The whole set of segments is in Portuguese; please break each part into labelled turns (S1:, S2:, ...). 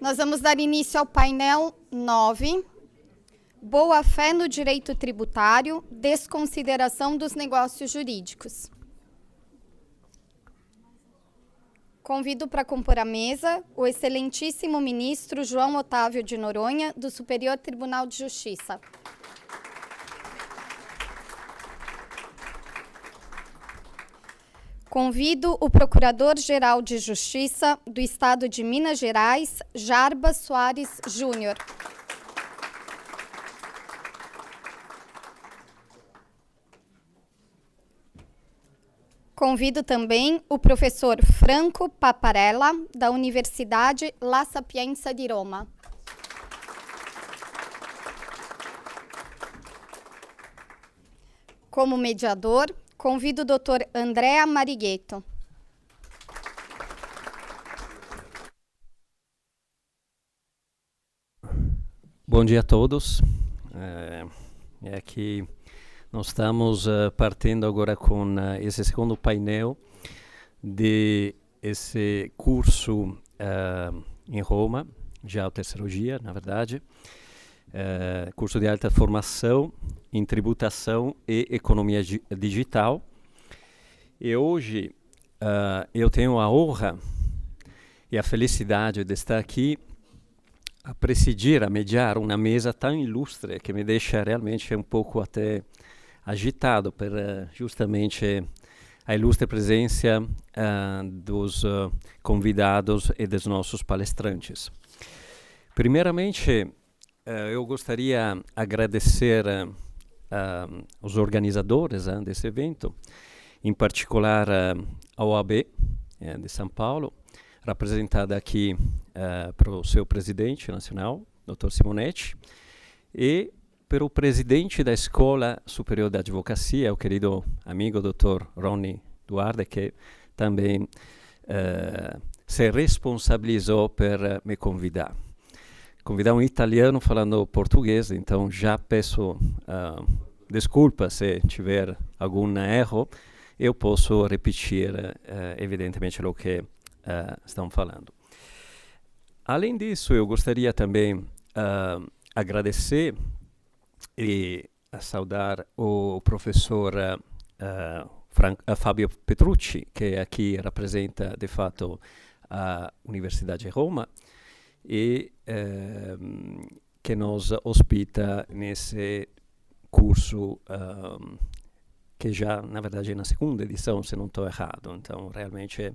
S1: Nós vamos dar início ao painel 9, Boa-fé no direito tributário, desconsideração dos negócios jurídicos. Convido para compor a mesa o excelentíssimo ministro João Otávio de Noronha, do Superior Tribunal de Justiça. Convido o Procurador-Geral de Justiça do Estado de Minas Gerais, Jarbas Soares Júnior. Convido também o professor Franco Paparella, da Universidade La Sapienza di Roma. Como mediador, convido o Dr. Andrea Marighetto.
S2: Bom dia a todos. Aqui nós estamos partindo agora com esse segundo painel de esse curso em Roma, já o terceiro dia, na verdade. Curso de alta formação em tributação e economia digital. E hoje eu tenho a honra e a felicidade de estar aqui a presidir, a mediar uma mesa tão ilustre que me deixa realmente um pouco até agitado por justamente a ilustre presença dos convidados e dos nossos palestrantes. Primeiramente, eu gostaria de agradecer os organizadores desse evento, em particular a OAB de São Paulo, representada aqui pelo seu presidente nacional, Dr. Simonetti, e pelo presidente da Escola Superior de Advocacia, o querido amigo Dr. Ronny Duarte, que também se responsabilizou por me convidar. Convidar um italiano falando português, então já peço desculpa se tiver algum erro, eu posso repetir evidentemente o que estão falando. Além disso, eu gostaria também agradecer e saudar o professor Fabio Petrucci, que aqui representa de fato a Universidade de Roma e que nos hospita nesse curso que já, na verdade, é na segunda edição, se não estou errado. Então, realmente,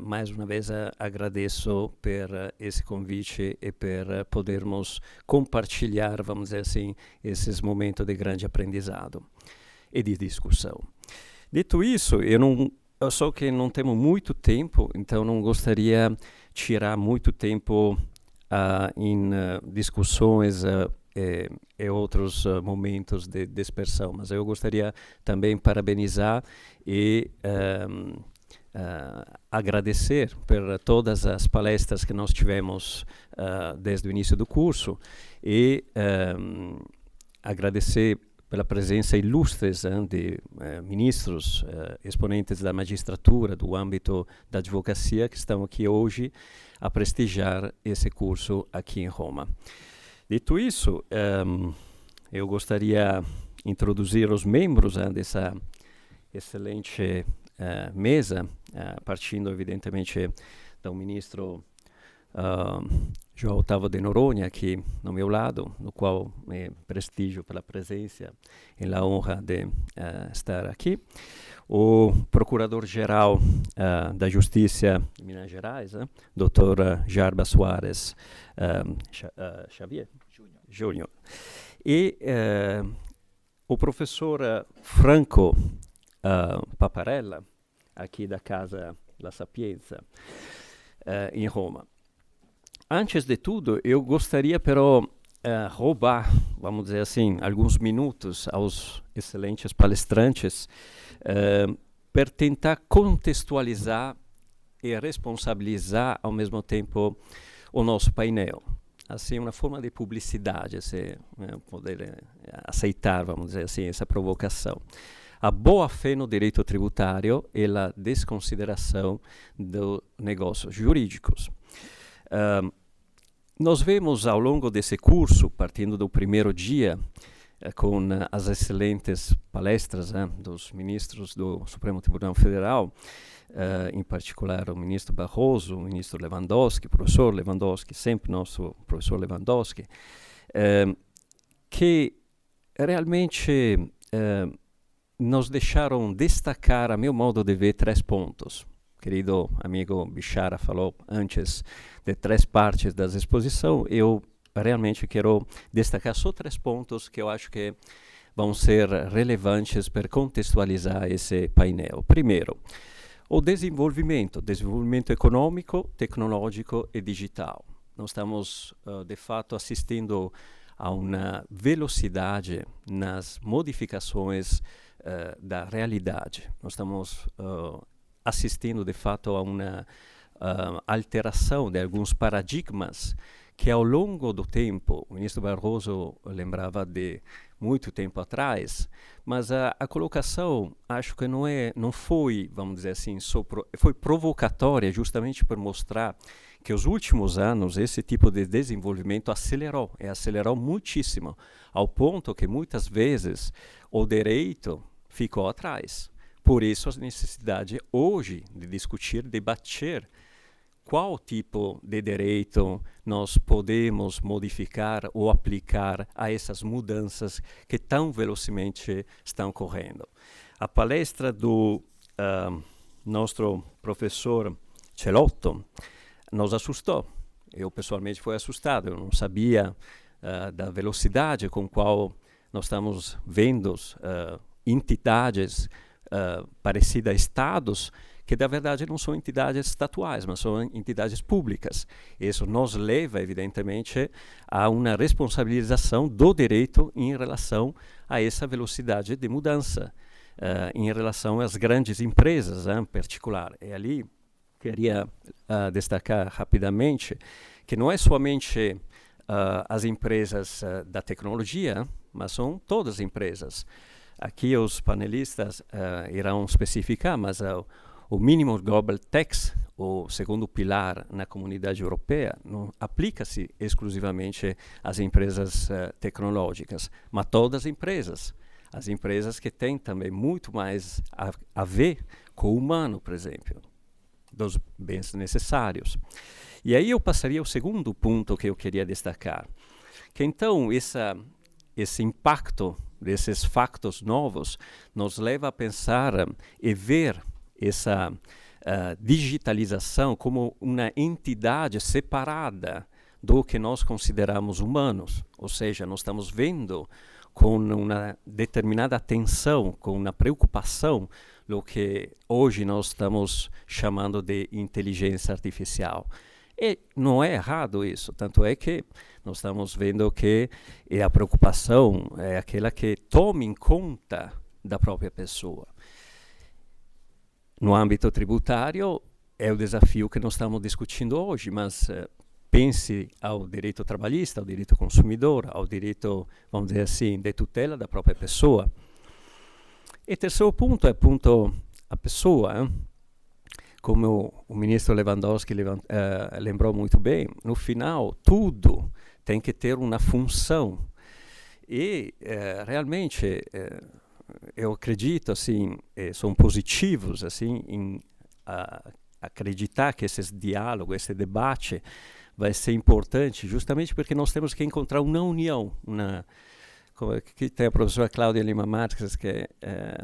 S2: mais uma vez, agradeço por esse convite e por podermos compartilhar, vamos dizer assim, esses momentos de grande aprendizado e de discussão. Dito isso, eu só que não temos muito tempo, então não gostaria de tirar muito tempo em discussões e outros momentos de dispersão, mas eu gostaria também parabenizar e agradecer por todas as palestras que nós tivemos desde o início do curso e agradecer pela presença ilustre de ministros, exponentes da magistratura, do âmbito da advocacia, que estão aqui hoje a prestigiar esse curso aqui em Roma. Dito isso, eu gostaria de introduzir os membros dessa excelente mesa, partindo evidentemente do ministro João Otávio de Noronha, aqui no meu lado, no qual me prestigio pela presença e a honra de estar aqui. O Procurador-Geral da Justiça de Minas Gerais, Dr. Jarbas Soares Júnior. E o professor Franco Paparella, aqui da Casa La Sapienza, em Roma. Antes de tudo, eu gostaria, però, roubar, vamos dizer assim, alguns minutos aos excelentes palestrantes para tentar contextualizar e responsabilizar, ao mesmo tempo, o nosso painel. Assim, uma forma de publicidade, se poder aceitar, vamos dizer assim, essa provocação. A boa-fé no direito tributário e a desconsideração dos negócios jurídicos. nós vemos ao longo desse curso, partindo do primeiro dia, com as excelentes palestras dos ministros do Supremo Tribunal Federal, em particular o ministro Barroso, o ministro Lewandowski, o professor Lewandowski, sempre nosso professor Lewandowski, que realmente nos deixaram destacar, a meu modo de ver, 3 pontos. O querido amigo Bichara falou antes de 3 partes da exposição. Eu realmente quero destacar só 3 pontos que eu acho que vão ser relevantes para contextualizar esse painel. Primeiro, o desenvolvimento econômico, tecnológico e digital. Nós estamos, de fato, assistindo a uma velocidade nas modificações da realidade. Nós estamos assistindo, de fato, a uma alteração de alguns paradigmas que, ao longo do tempo, o ministro Barroso lembrava de muito tempo atrás, mas a colocação, acho que não foi, vamos dizer assim, foi provocatória justamente por mostrar que os últimos anos esse tipo de desenvolvimento acelerou muitíssimo, ao ponto que muitas vezes o direito ficou atrás. Por isso a necessidade hoje de discutir, debater qual tipo de direito nós podemos modificar ou aplicar a essas mudanças que tão velocemente estão correndo. A palestra do nosso professor Celotto nos assustou. Eu pessoalmente fui assustado, eu não sabia da velocidade com qual nós estamos vendo entidades parecidas a estados que, na verdade, não são entidades estatuais, mas são entidades públicas. Isso nos leva, evidentemente, a uma responsabilização do direito em relação a essa velocidade de mudança, em relação às grandes empresas, em particular. E ali queria destacar rapidamente que não é somente as empresas da tecnologia, mas são todas as empresas. Aqui os panelistas irão especificar, mas o Minimum Global Tax, o segundo pilar na comunidade europeia, não aplica-se exclusivamente às empresas tecnológicas, mas todas as empresas que têm também muito mais a ver com o humano, por exemplo, dos bens necessários. E aí eu passaria ao segundo ponto que eu queria destacar, que então esse impacto desses factos novos nos leva a pensar e ver essa digitalização como uma entidade separada do que nós consideramos humanos. Ou seja, nós estamos vendo com uma determinada atenção, com uma preocupação, o que hoje nós estamos chamando de inteligência artificial. E não é errado isso, tanto é que nós estamos vendo que a preocupação é aquela que tome em conta da própria pessoa. No âmbito tributário, é o desafio que nós estamos discutindo hoje, mas pense ao direito trabalhista, ao direito consumidor, ao direito, vamos dizer assim, de tutela da própria pessoa. E terceiro ponto é a pessoa. Como o ministro Lewandowski lembrou muito bem, no final, tudo tem que ter uma função. E, realmente, eu acredito, assim, são positivos, assim, em acreditar que esse diálogo, esse debate vai ser importante, justamente porque nós temos que encontrar uma união, aqui tem a professora Cláudia Lima Marques, que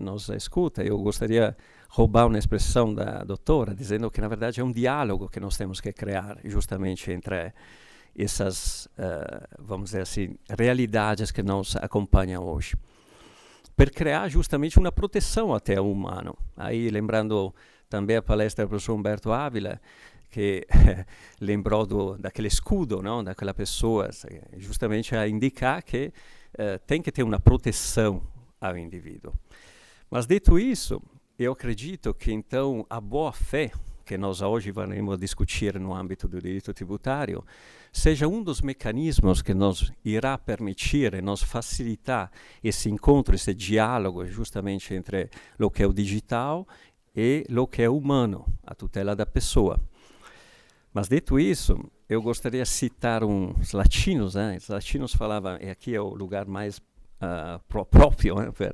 S2: nos escuta. Eu gostaria de roubar uma expressão da doutora, dizendo que, na verdade, é um diálogo que nós temos que criar, justamente entre essas, vamos dizer assim, realidades que nos acompanham hoje, para criar justamente uma proteção até ao humano. Aí, lembrando também a palestra do professor Humberto Ávila, que lembrou daquele escudo, não, daquela pessoa, justamente a indicar que tem que ter uma proteção ao indivíduo. Mas, dito isso, eu acredito que, então, a boa-fé, que nós hoje vamos discutir no âmbito do direito tributário, seja um dos mecanismos que nos irá permitir e nos facilitar esse encontro, esse diálogo, justamente entre o que é o digital e o que é humano, a tutela da pessoa. Mas dito isso, eu gostaria de citar os latinos, né? Os latinos falavam, e aqui é o lugar mais próprio, né, para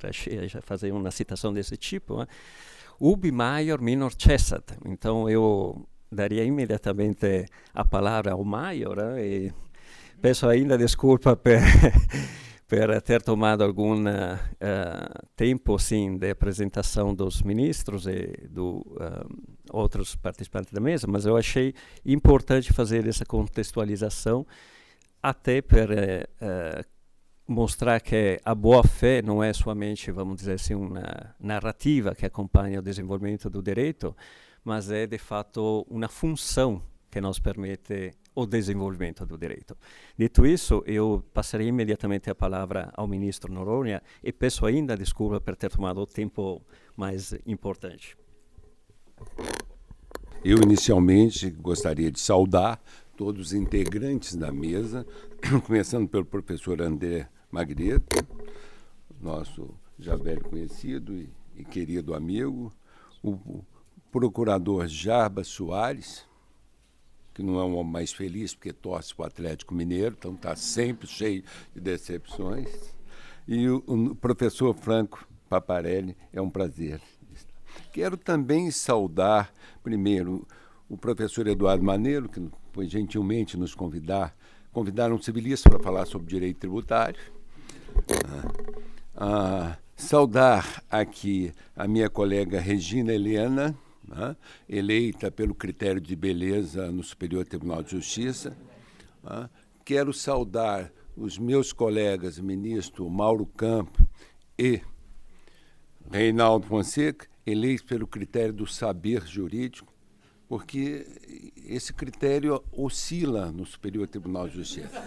S2: fazer uma citação desse tipo, né? Ubi maior minor cessat. Então eu daria imediatamente a palavra ao maior, né? E peço ainda desculpa per ter tomado algum tempo sim de apresentação dos ministros e outros participantes da mesa, mas eu achei importante fazer essa contextualização até para mostrar que a boa-fé não é somente, vamos dizer assim, uma narrativa que acompanha o desenvolvimento do direito, mas é, de fato, uma função que nos permite o desenvolvimento do direito. Dito isso, eu passaria imediatamente a palavra ao ministro Noronha e peço ainda desculpa por ter tomado o tempo mais importante.
S3: Eu, inicialmente, gostaria de saudar todos os integrantes da mesa, começando pelo professor André Magreto, nosso já velho conhecido e querido amigo, o procurador Jarbas Soares, que não é um homem mais feliz porque torce para o Atlético Mineiro, então está sempre cheio de decepções, e o professor Franco Paparelli, é um prazer. Quero também saudar, primeiro, o professor Eduardo Maneiro, que foi gentilmente nos convidaram um civilista para falar sobre direito tributário. Saudar aqui a minha colega Regina Helena, eleita pelo critério de beleza no Superior Tribunal de Justiça. Quero saudar os meus colegas, ministro Mauro Campos e Reinaldo Fonseca, eleitos pelo critério do saber jurídico, porque esse critério oscila no Superior Tribunal de Justiça.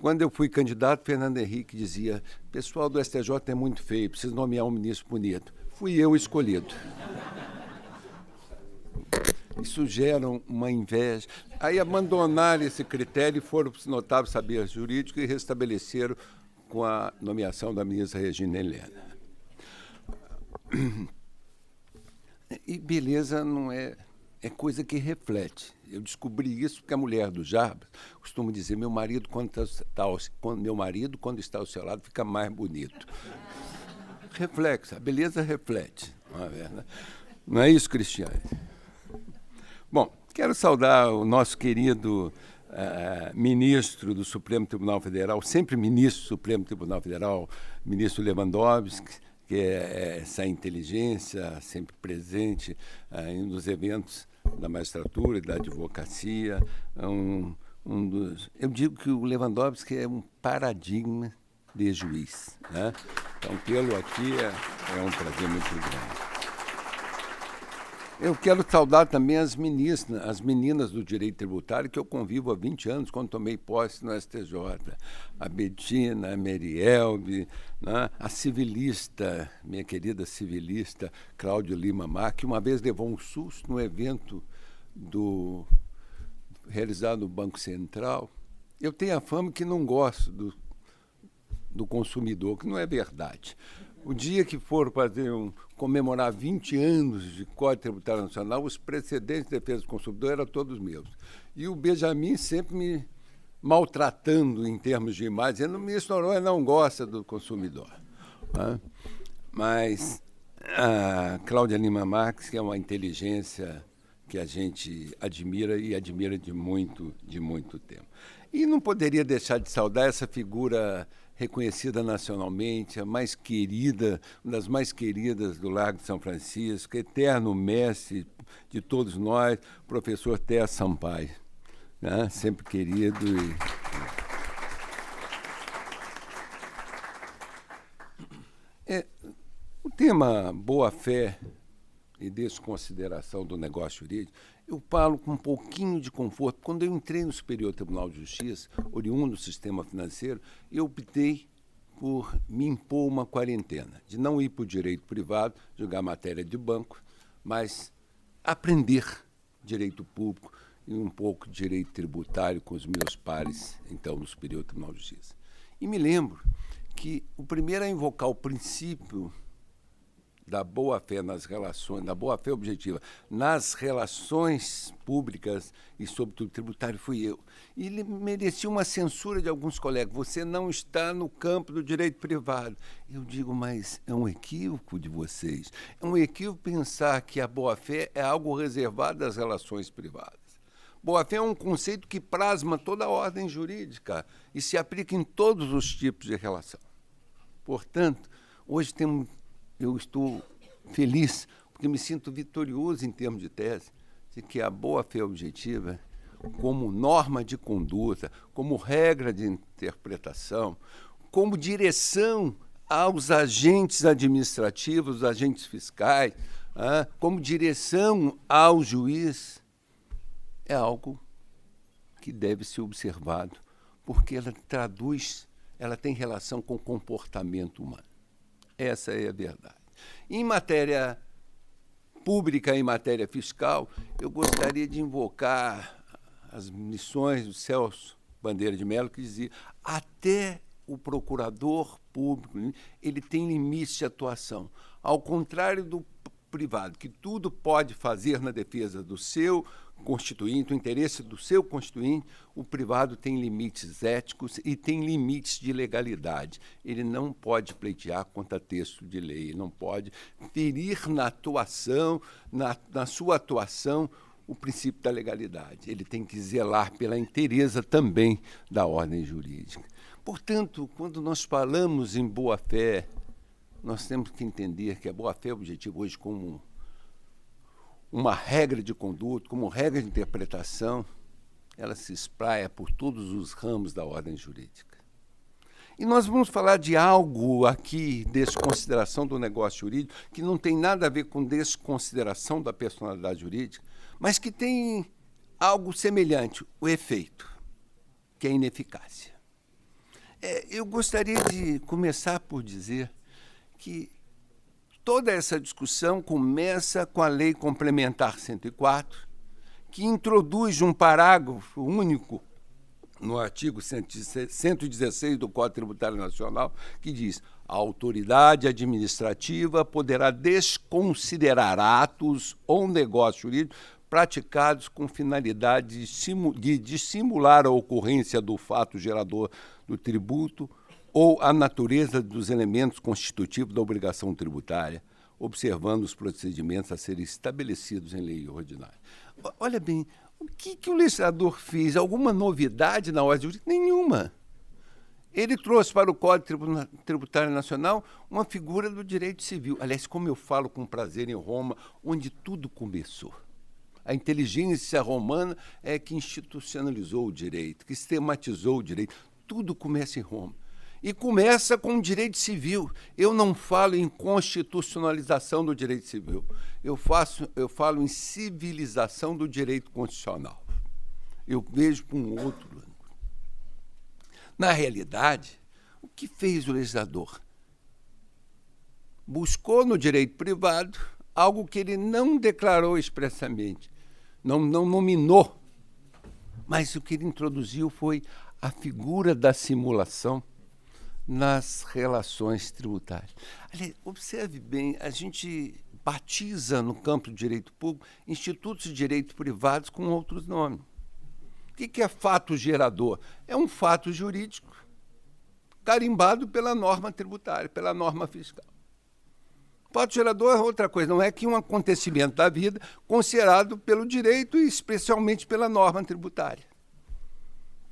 S3: Quando eu fui candidato, Fernando Henrique dizia: o pessoal do STJ é muito feio, precisa nomear um ministro bonito. Fui eu escolhido. Isso gera uma inveja. Aí abandonaram esse critério e foram para os notáveis saberes jurídicos e restabeleceram com a nomeação da ministra Regina Helena. E beleza não é coisa que reflete. Eu descobri isso porque a mulher do Jarbas costuma dizer: meu marido, quando está ao seu lado, fica mais bonito. Reflexo, a beleza reflete. Não é isso, Cristiane? Bom, quero saudar o nosso querido ministro do Supremo Tribunal Federal, sempre ministro do Supremo Tribunal Federal, ministro Lewandowski, que é essa inteligência sempre presente em dos eventos da magistratura e da advocacia. Eu digo que o Lewandowski é um paradigma de juiz, né? Então, tê-lo aqui é um prazer muito grande. Eu quero saudar também as meninas do direito tributário, que eu convivo há 20 anos, quando tomei posse no STJ. A Betina, a Merielbe, né? A civilista, minha querida civilista, Cláudio Lima Mar, que uma vez levou um susto no evento realizado no Banco Central. Eu tenho a fama que não gosto do consumidor, que não é verdade. O dia que for comemorar 20 anos de Código Tributário Nacional, os precedentes de defesa do consumidor eram todos meus. E o Benjamin sempre me maltratando em termos de imagem, dizendo: o ministro Noronha não gosta do consumidor. Mas a Cláudia Lima Marques, que é uma inteligência que a gente admira e admira de muito tempo. E não poderia deixar de saudar essa figura reconhecida nacionalmente, a mais querida, uma das mais queridas do Largo de São Francisco, eterno mestre de todos nós, professor Té Sampaio, né? Sempre querido. O tema boa-fé e desconsideração do negócio jurídico, eu falo com um pouquinho de conforto. Quando eu entrei no Superior Tribunal de Justiça, oriundo do sistema financeiro, eu optei por me impor uma quarentena, de não ir para o direito privado, jogar matéria de banco, mas aprender direito público e um pouco de direito tributário com os meus pares, então, no Superior Tribunal de Justiça. E me lembro que o primeiro a invocar o princípio da boa-fé nas relações, da boa-fé objetiva nas relações públicas e, sobretudo, tributário, fui eu. E ele merecia uma censura de alguns colegas. Você não está no campo do direito privado. Eu digo, mas é um equívoco de vocês. É um equívoco pensar que a boa-fé é algo reservado às relações privadas. Boa-fé é um conceito que plasma toda a ordem jurídica e se aplica em todos os tipos de relação. Portanto, hoje eu estou feliz, porque me sinto vitorioso em termos de tese, de que a boa-fé objetiva, como norma de conduta, como regra de interpretação, como direção aos agentes administrativos, agentes fiscais, como direção ao juiz, é algo que deve ser observado, porque ela tem relação com o comportamento humano. Essa é a verdade. Em matéria pública, em matéria fiscal, eu gostaria de invocar as missões do Celso Bandeira de Mello, que dizia: até o procurador público ele tem limites de atuação. Ao contrário do privado, que tudo pode fazer na defesa do seu constituinte, o interesse do seu constituinte, o privado tem limites éticos e tem limites de legalidade. Ele não pode pleitear contra texto de lei, não pode ferir na atuação, na sua atuação, o princípio da legalidade. Ele tem que zelar pela inteireza também da ordem jurídica. Portanto, quando nós falamos em boa-fé, nós temos que entender que a boa-fé objetiva hoje, como uma regra de conduta, como regra de interpretação, ela se espraia por todos os ramos da ordem jurídica. E nós vamos falar de algo aqui, desconsideração do negócio jurídico, que não tem nada a ver com desconsideração da personalidade jurídica, mas que tem algo semelhante, o efeito, que é a ineficácia. Eu gostaria de começar por dizer que toda essa discussão começa com a Lei Complementar 104, que introduz um parágrafo único no artigo 116 do Código Tributário Nacional, que diz: a autoridade administrativa poderá desconsiderar atos ou negócios jurídicos praticados com finalidade de dissimular a ocorrência do fato gerador do tributo ou a natureza dos elementos constitutivos da obrigação tributária, observando os procedimentos a serem estabelecidos em lei ordinária. Olha bem, o que o legislador fez? Alguma novidade na ordem jurídica? Nenhuma. Ele trouxe para o Código Tributário Nacional uma figura do direito civil. Aliás, como eu falo com prazer em Roma, onde tudo começou. A inteligência romana é que institucionalizou o direito, que sistematizou o direito. Tudo começa em Roma. E começa com o direito civil. Eu não falo em constitucionalização do direito civil. Eu falo em civilização do direito constitucional. Eu vejo com um outro ângulo. Na realidade, o que fez o legislador? Buscou no direito privado algo que ele não declarou expressamente, não nominou, mas o que ele introduziu foi a figura da simulação nas relações tributárias. Aliás, observe bem, a gente batiza no campo do direito público institutos de direito privados com outros nomes. O que é fato gerador? É um fato jurídico carimbado pela norma tributária, pela norma fiscal. Fato gerador é outra coisa, não é que um acontecimento da vida considerado pelo direito e especialmente pela norma tributária.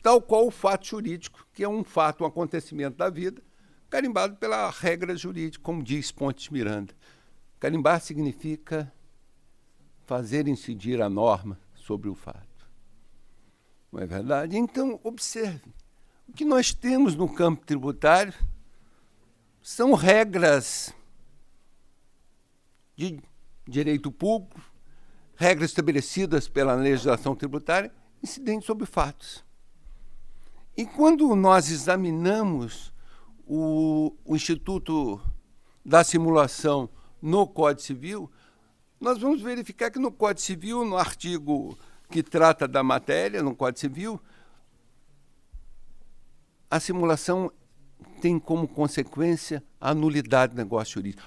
S3: Tal qual o fato jurídico, que é um fato, um acontecimento da vida, carimbado pela regra jurídica, como diz Pontes Miranda. Carimbar significa fazer incidir a norma sobre o fato. Não é verdade? Então, observe, o que nós temos no campo tributário são regras de direito público, regras estabelecidas pela legislação tributária, incidentes sobre fatos. E quando nós examinamos o Instituto da Simulação no Código Civil, nós vamos verificar que no Código Civil, no artigo que trata da matéria, no Código Civil, a simulação tem como consequência a nulidade do negócio jurídico.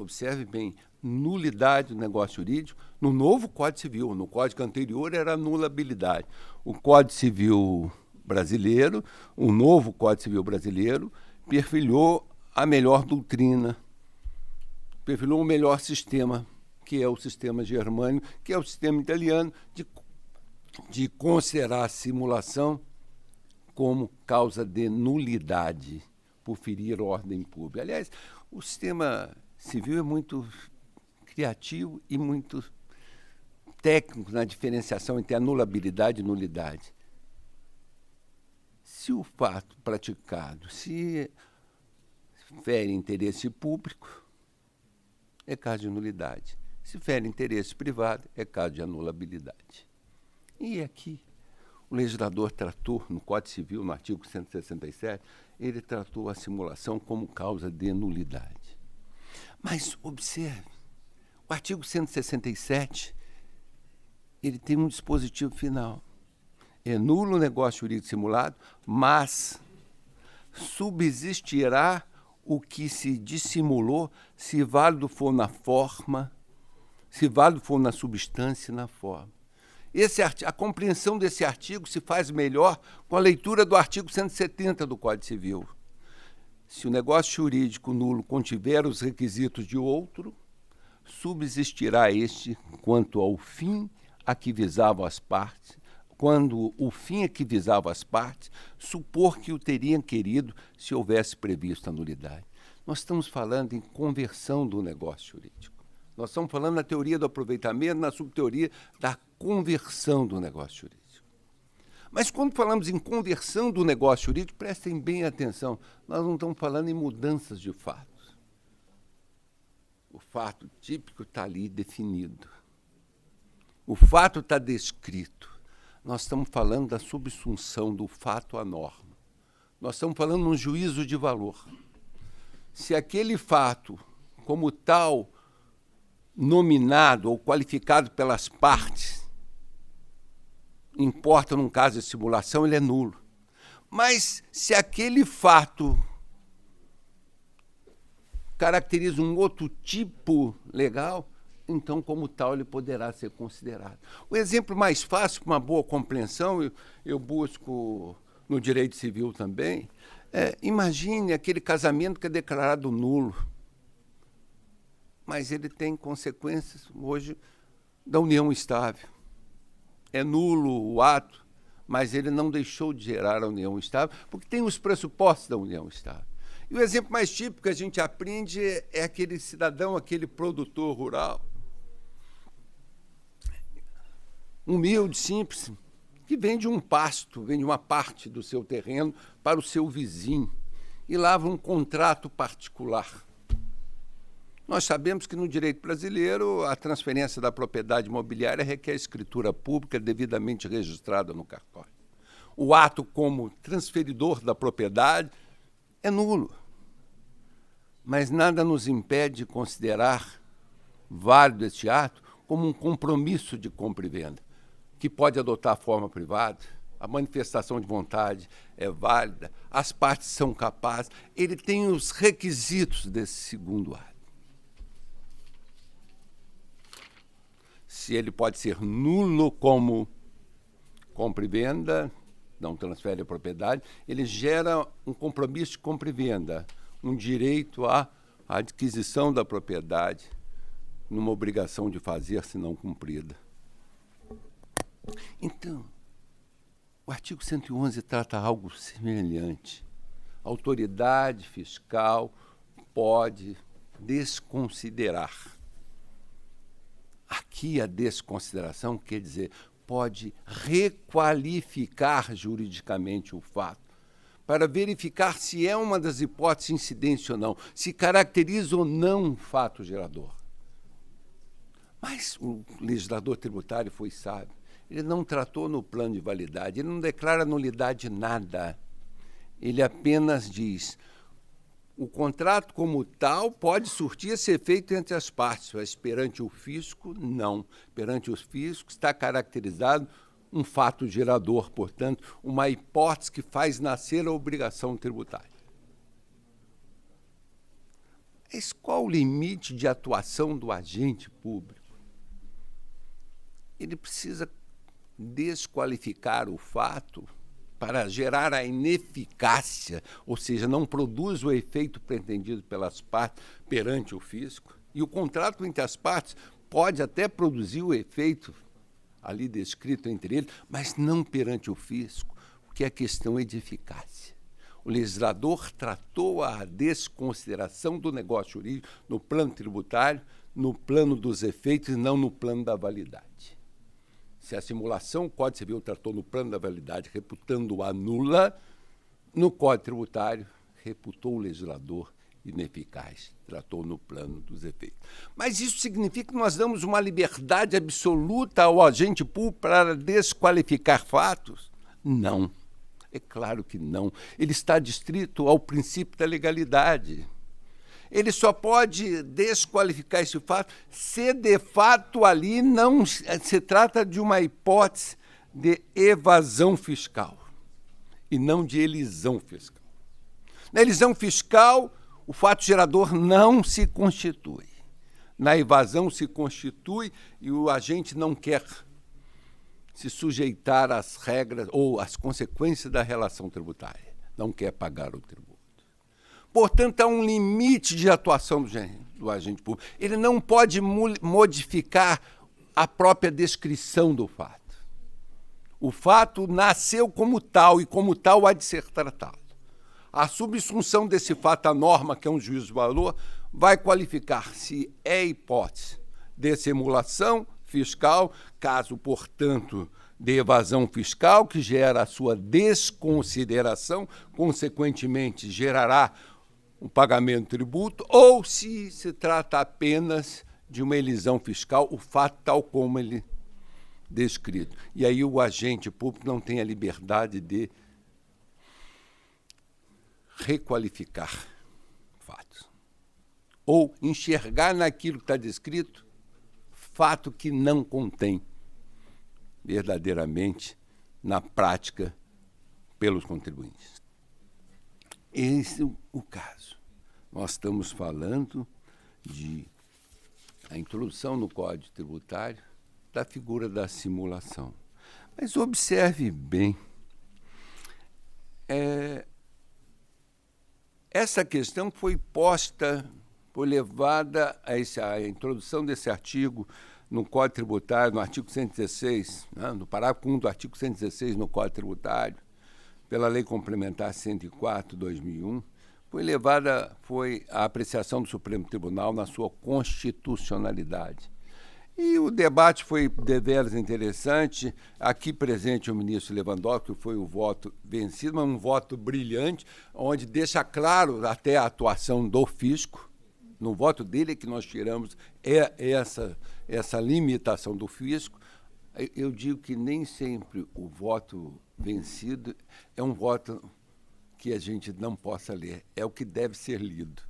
S3: observe bem, nulidade do negócio jurídico no novo Código Civil. No Código anterior era nulabilidade. O Código Civil brasileiro, o novo Código Civil brasileiro, perfilhou a melhor doutrina, perfilhou o melhor sistema, que é o sistema germânico, que é o sistema italiano, de considerar a simulação como causa de nulidade, por ferir ordem pública. Aliás, o sistema civil é muito criativo e muito técnico na diferenciação entre anulabilidade e nulidade. Se o fato praticado se fere interesse público, é caso de nulidade. Se fere interesse privado, é caso de anulabilidade. E aqui, o legislador tratou, no Código Civil, no artigo 167, ele tratou a simulação como causa de nulidade. Mas, observe, o artigo 167, ele tem um dispositivo final. É nulo o negócio jurídico simulado, mas subsistirá o que se dissimulou, se válido for na forma, se válido for na substância e na forma. A compreensão desse artigo se faz melhor com a leitura do artigo 170 do Código Civil. Se o negócio jurídico nulo contiver os requisitos de outro, subsistirá este quanto ao fim a que visavam as partes, quando o fim a que visavam as partes, supor que o teriam querido se houvesse previsto a nulidade. Nós estamos falando em conversão do negócio jurídico. Nós estamos falando na teoria do aproveitamento, na subteoria da conversão do negócio jurídico. Mas quando falamos em conversão do negócio jurídico, prestem bem atenção, nós não estamos falando em mudanças de fatos. O fato típico está ali definido. O fato está descrito. Nós estamos falando da subsunção do fato à norma. Nós estamos falando de um juízo de valor. Se aquele fato, como tal, nominado ou qualificado pelas partes, importa num caso de simulação, ele é nulo. Mas se aquele fato caracteriza um outro tipo legal, então, como tal, ele poderá ser considerado. O exemplo mais fácil, para uma boa compreensão, eu busco no direito civil também, imagine aquele casamento que é declarado nulo, mas ele tem consequências, hoje, da união estável. É nulo o ato, mas ele não deixou de gerar a união estável, porque tem os pressupostos da união estável. E o exemplo mais típico que a gente aprende é aquele cidadão, aquele produtor rural, humilde, simples, que vende um pasto, vende uma parte do seu terreno para o seu vizinho e lavra um contrato particular. Nós sabemos que no direito brasileiro a transferência da propriedade imobiliária requer escritura pública devidamente registrada no cartório. O ato como transferidor da propriedade é nulo, mas nada nos impede de considerar válido este ato como um compromisso de compra e venda, que pode adotar a forma privada, a manifestação de vontade é válida, as partes são capazes, ele tem os requisitos desse segundo ato. Se ele pode ser nulo como compra e venda, não transfere a propriedade, ele gera um compromisso de compra e venda, um direito à adquisição da propriedade, numa obrigação de fazer se não cumprida. Então, o artigo 111 trata algo semelhante. A autoridade fiscal pode desconsiderar. Aqui a desconsideração quer dizer, pode requalificar juridicamente o fato, para verificar se é uma das hipóteses incidentes ou não, se caracteriza ou não um fato gerador. Mas o legislador tributário foi sábio. Ele não tratou no plano de validade, ele não declara nulidade nada. Ele apenas diz, o contrato como tal pode surtir esse efeito entre as partes, mas perante o fisco, não. Perante o fisco está caracterizado um fato gerador, portanto, uma hipótese que faz nascer a obrigação tributária. Mas qual o limite de atuação do agente público? Ele precisa desqualificar o fato para gerar a ineficácia, ou seja, não produz o efeito pretendido pelas partes perante o fisco. E o contrato entre as partes pode até produzir o efeito ali descrito entre eles, mas não perante o fisco, porque a questão é de eficácia. O legislador tratou a desconsideração do negócio jurídico no plano tributário, no plano dos efeitos e não no plano da validade. Se a simulação, o Código Civil tratou no plano da validade, reputando-a nula, no Código Tributário, reputou o legislador ineficaz, tratou no plano dos efeitos. Mas isso significa que nós damos uma liberdade absoluta ao agente público para desqualificar fatos? Não. É claro que não. Ele está adstrito ao princípio da legalidade. Ele só pode desqualificar esse fato se de fato ali não se trata de uma hipótese de evasão fiscal e não de elisão fiscal. Na elisão fiscal, o fato gerador não se constitui. Na evasão se constitui e o agente não quer se sujeitar às regras ou às consequências da relação tributária. Não quer pagar o tributo. Portanto, há um limite de atuação do agente público. Ele não pode modificar a própria descrição do fato. O fato nasceu como tal e como tal há de ser tratado. A subsunção desse fato à norma, que é um juízo de valor, vai qualificar se é hipótese de simulação fiscal, caso, portanto, de evasão fiscal, que gera a sua desconsideração, consequentemente gerará um pagamento de tributo, ou se trata apenas de uma elisão fiscal, o fato tal como ele descrito. E aí o agente público não tem a liberdade de requalificar fatos. Ou enxergar naquilo que está descrito fato que não contém verdadeiramente na prática pelos contribuintes. Esse é o caso. Nós estamos falando de a introdução no Código Tributário da figura da simulação. Mas observe bem, essa questão foi levada a introdução desse artigo no Código Tributário, no artigo 116, né, no parágrafo 1 do artigo 116 no Código Tributário, pela Lei Complementar 104/2001, foi a apreciação do Supremo Tribunal na sua constitucionalidade. E o debate foi deveras interessante. Aqui presente o ministro Lewandowski, que foi o voto vencido, mas um voto brilhante, onde deixa claro até a atuação do fisco. No voto dele é que nós tiramos essa limitação do fisco. Eu digo que nem sempre o voto vencido é um voto que a gente não possa ler. É o que deve ser lido,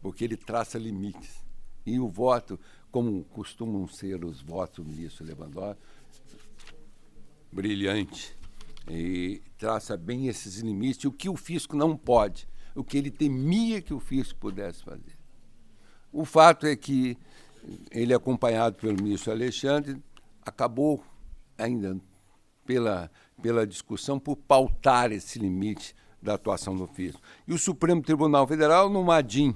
S3: porque ele traça limites. E o voto, como costumam ser os votos do ministro Lewandowski, brilhante, e traça bem esses limites, o que o fisco não pode, o que ele temia que o fisco pudesse fazer. O fato é que ele, acompanhado pelo ministro Alexandre, acabou ainda pela discussão por pautar esse limite da atuação do fisco. E o Supremo Tribunal Federal, no MADIM,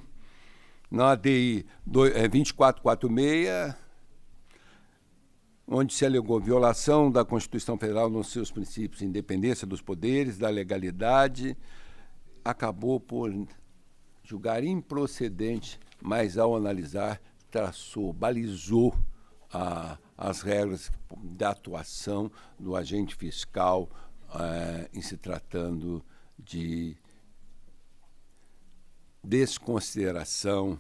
S3: na ADI 2446, onde se alegou violação da Constituição Federal nos seus princípios de independência dos poderes, da legalidade, acabou por julgar improcedente, mas ao analisar, balizou as regras da atuação do agente fiscal em se tratando de desconsideração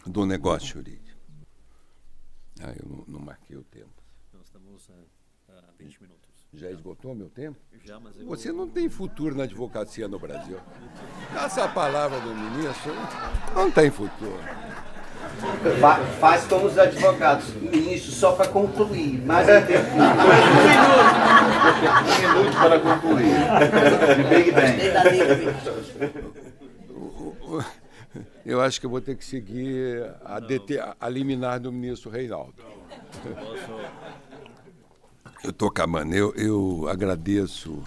S3: do negócio jurídico. Eu não marquei o tempo.
S2: Nós estamos a 20 minutos.
S3: Já esgotou meu tempo?
S2: Já, mas eu...
S3: Você não tem futuro na advocacia no Brasil. Essa palavra do ministro não tem futuro.
S4: Faz como os advogados. Ministro, só para concluir. Mais um tempo.
S3: Um minuto para concluir.
S4: De Big Bang.
S3: Eu acho que eu vou ter que seguir a liminar do ministro Reinaldo. Eu estou acabando. Eu agradeço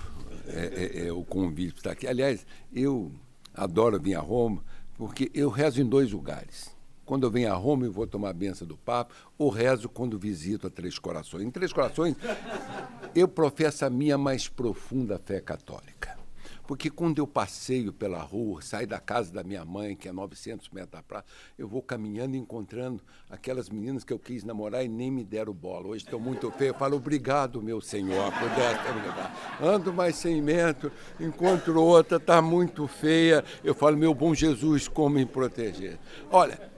S3: o convite para estar aqui. Aliás, eu adoro vir a Roma, porque eu rezo em 2 lugares. Quando eu venho a Roma, eu vou tomar a benção do Papa, ou rezo quando visito a Três Corações. Em Três Corações, eu professo a minha mais profunda fé católica. Porque quando eu passeio pela rua, saio da casa da minha mãe, que é 900 metros da praia, eu vou caminhando e encontrando aquelas meninas que eu quis namorar e nem me deram bola. Hoje estou muito feio, eu falo, obrigado, meu Senhor, por esta me levar. Ando mais 100 metros, encontro outra, está muito feia. Eu falo, meu bom Jesus, como me proteger? Olha,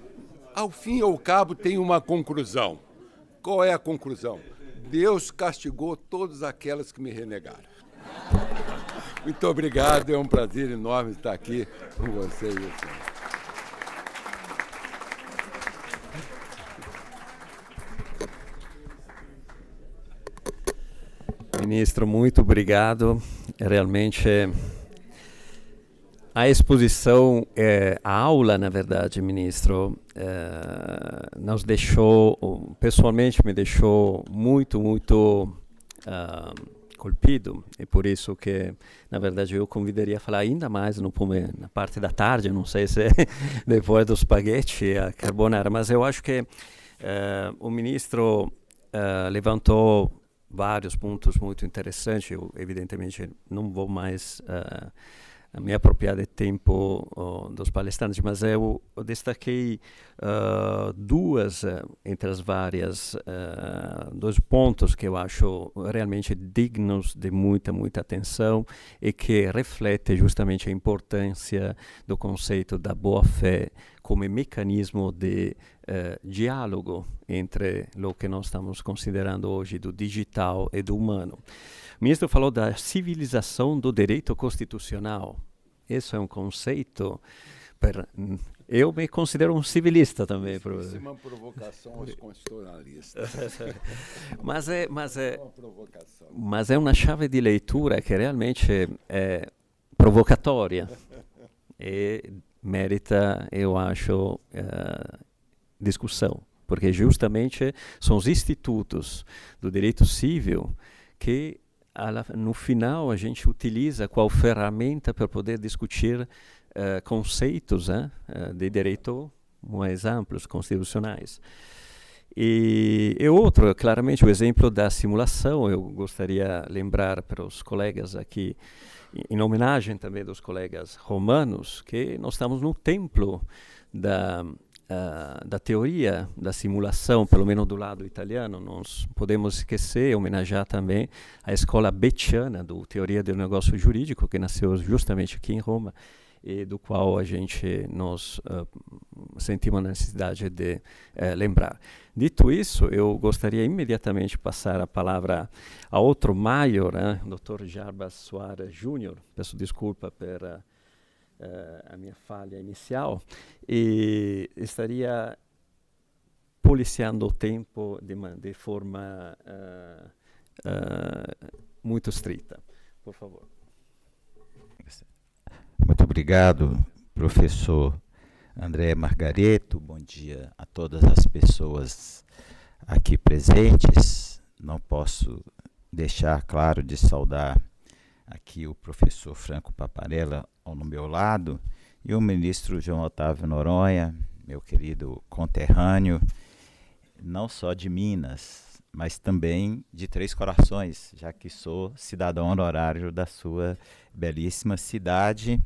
S3: ao fim e ao cabo tem uma conclusão. Qual é a conclusão? Deus castigou todas aquelas que me renegaram. Muito obrigado, é um prazer enorme estar aqui com vocês.
S2: Ministro, muito obrigado. Realmente a exposição, a aula, na verdade, ministro, nos deixou, pessoalmente me deixou muito colpido, e por isso que, na verdade, eu convidaria a falar ainda mais na parte da tarde, não sei se depois do spaghetti, a carbonara, mas eu acho que o ministro levantou vários pontos muito interessantes. Eu, evidentemente, não vou mais me apropriar do tempo dos palestrantes, mas eu destaquei entre as várias, dois pontos que eu acho realmente dignos de muita atenção e que reflete justamente a importância do conceito da boa-fé como mecanismo de diálogo entre o que nós estamos considerando hoje do digital e do humano. O ministro falou da civilização do direito constitucional. Isso é um conceito. Eu me considero um civilista também.
S3: Isso é uma provocação aos constitucionalistas.
S2: Mas é uma chave de leitura que realmente é provocatória e merita, eu acho, discussão, porque justamente são os institutos do direito civil que no final a gente utiliza qual ferramenta para poder discutir conceitos de direito mais amplos, constitucionais. E outro, claramente, o exemplo da simulação. Eu gostaria de lembrar para os colegas aqui, em homenagem também dos colegas romanos, que nós estamos no templo da teoria da simulação, pelo menos do lado italiano. Nós podemos esquecer, homenagear também a escola becciana do teoria do negócio jurídico, que nasceu justamente aqui em Roma, e do qual a gente nos sentimos a necessidade de lembrar. Dito isso, eu gostaria imediatamente de passar a palavra a outro maior, Dr. Jarbas Soares Júnior. Peço desculpa pela a minha falha inicial, e estaria policiando o tempo de forma muito estrita. Por favor.
S5: Muito obrigado, professor André Margareto. Bom dia a todas as pessoas aqui presentes. Não posso deixar, claro, de saudar aqui o professor Franco Paparella no meu lado e o ministro João Otávio Noronha, meu querido conterrâneo, não só de Minas, mas também de Três Corações, já que sou cidadão honorário da sua belíssima cidade,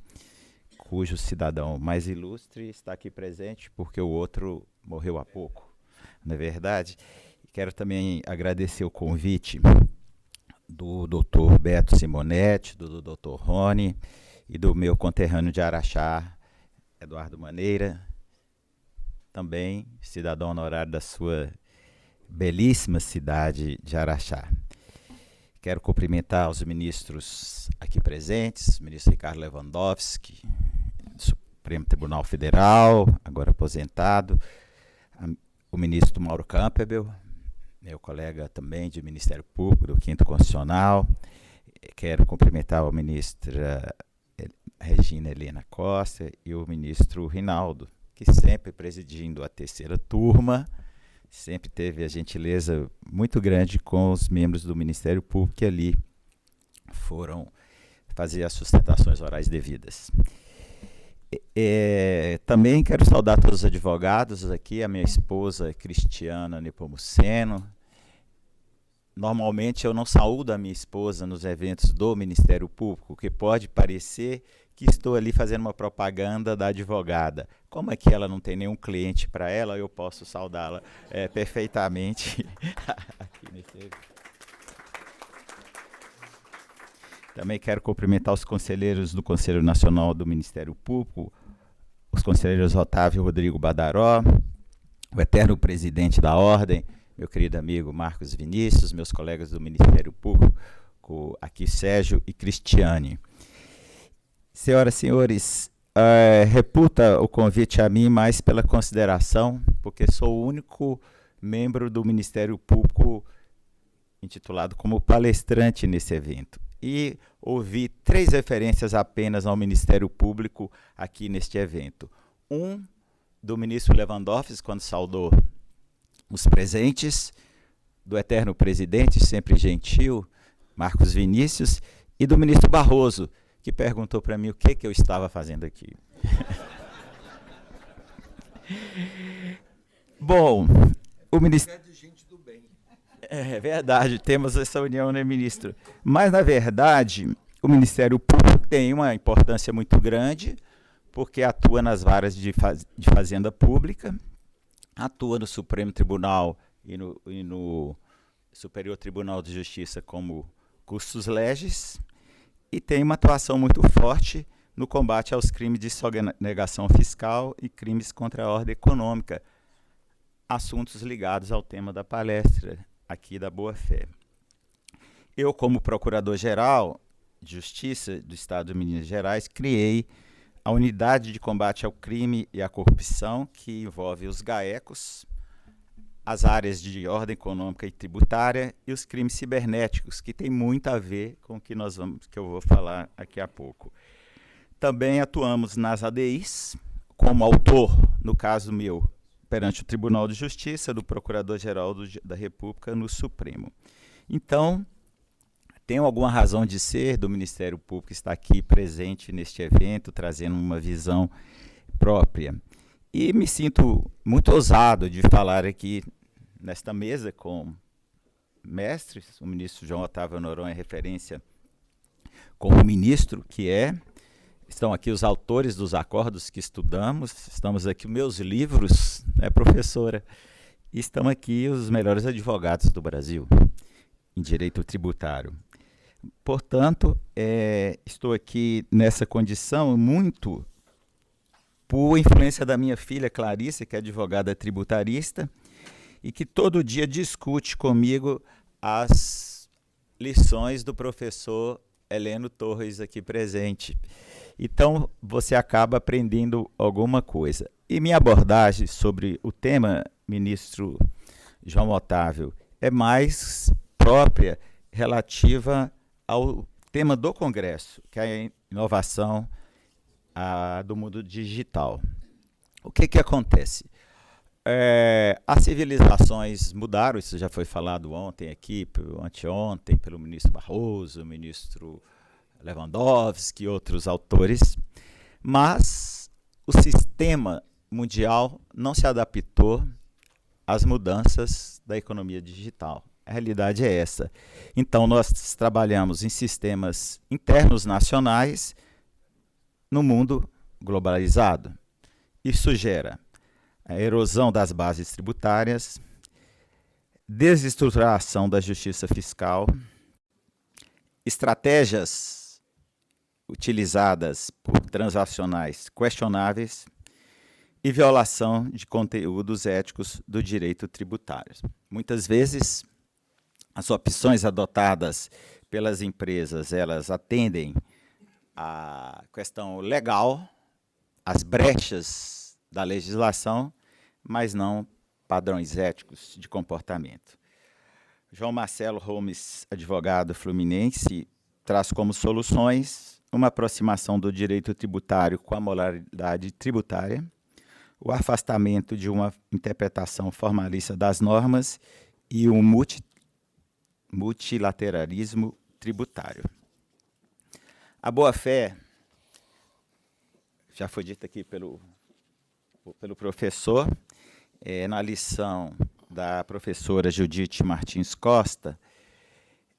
S5: cujo cidadão mais ilustre está aqui presente, porque o outro morreu há pouco, não é verdade? Quero também agradecer o convite do Dr. Beto Simonetti, do Dr. Rony e do meu conterrâneo de Araxá, Eduardo Maneira, também cidadão honorário da sua belíssima cidade de Araxá. Quero cumprimentar os ministros aqui presentes, o ministro Ricardo Lewandowski, do Supremo Tribunal Federal, agora aposentado, o ministro Mauro Campbell, meu colega também de Ministério Público, do 5º Constitucional. Quero cumprimentar a ministra Regina Helena Costa e o ministro Rinaldo, que sempre presidindo a 3ª turma, sempre teve a gentileza muito grande com os membros do Ministério Público que ali foram fazer as sustentações orais devidas. Também quero saudar todos os advogados aqui, a minha esposa Cristiana Nepomuceno. Normalmente eu não saúdo a minha esposa nos eventos do Ministério Público, que pode parecer que estou ali fazendo uma propaganda da advogada. Como é que ela não tem nenhum cliente para ela, eu posso saudá-la perfeitamente aqui nesse evento. Também quero cumprimentar os conselheiros do Conselho Nacional do Ministério Público, os conselheiros Otávio Rodrigo Badaró, o eterno presidente da Ordem, meu querido amigo Marcos Vinícius, meus colegas do Ministério Público, aqui Sérgio e Cristiane. Senhoras e senhores, reputa o convite a mim mais pela consideração, porque sou o único membro do Ministério Público intitulado como palestrante nesse evento. E ouvi 3 referências apenas ao Ministério Público aqui neste evento. Um, do ministro Lewandowski, quando saudou os presentes, do eterno presidente, sempre gentil, Marcos Vinícius, e do ministro Barroso, que perguntou para mim o que eu estava fazendo aqui. Bom, o Ministério... É verdade, temos essa união, né, ministro? Mas, na verdade, o Ministério Público tem uma importância muito grande, porque atua nas varas de Fazenda Pública, atua no Supremo Tribunal e no Superior Tribunal de Justiça como custos legis, e tem uma atuação muito forte no combate aos crimes de sonegação fiscal e crimes contra a ordem econômica, assuntos ligados ao tema da palestra aqui da Boa-Fé. Eu, como Procurador-Geral de Justiça do Estado de Minas Gerais, criei a Unidade de Combate ao Crime e à Corrupção, que envolve os GAECOS, as áreas de ordem econômica e tributária e os crimes cibernéticos, que tem muito a ver com o que eu vou falar aqui a pouco. Também atuamos nas ADIs, como autor, no caso meu, perante o Tribunal de Justiça, do Procurador-Geral da República no Supremo. Então, tenho alguma razão de ser do Ministério Público estar aqui presente neste evento, trazendo uma visão própria. E me sinto muito ousado de falar aqui nesta mesa com mestres, o ministro João Otávio Noronha é referência como ministro que é. Estão aqui os autores dos acordos que estudamos, estamos aqui meus livros, né, professora? E estão aqui os melhores advogados do Brasil em direito tributário. Portanto, estou aqui nessa condição muito por influência da minha filha Clarice, que é advogada tributarista, e que todo dia discute comigo as lições do professor Heleno Torres aqui presente. Então, você acaba aprendendo alguma coisa. E minha abordagem sobre o tema, ministro João Otávio, é mais própria, relativa ao tema do Congresso, que é a inovação do mundo digital. O que acontece? As civilizações mudaram, isso já foi falado ontem aqui, anteontem, pelo ministro Barroso, ministro Lewandowski e outros autores, mas o sistema mundial não se adaptou às mudanças da economia digital. A realidade é essa. Então, nós trabalhamos em sistemas internos nacionais no mundo globalizado. Isso gera a erosão das bases tributárias, desestruturação da justiça fiscal, estratégias utilizadas por transacionais questionáveis e violação de conteúdos éticos do direito tributário. Muitas vezes, as opções adotadas pelas empresas, elas atendem à questão legal, às brechas da legislação, mas não padrões éticos de comportamento. João Marcelo Holmes, advogado fluminense, traz como soluções uma aproximação do direito tributário com a moralidade tributária, o afastamento de uma interpretação formalista das normas e o multilateralismo tributário. A boa-fé, já foi dito aqui pelo professor, na lição da professora Judite Martins Costa,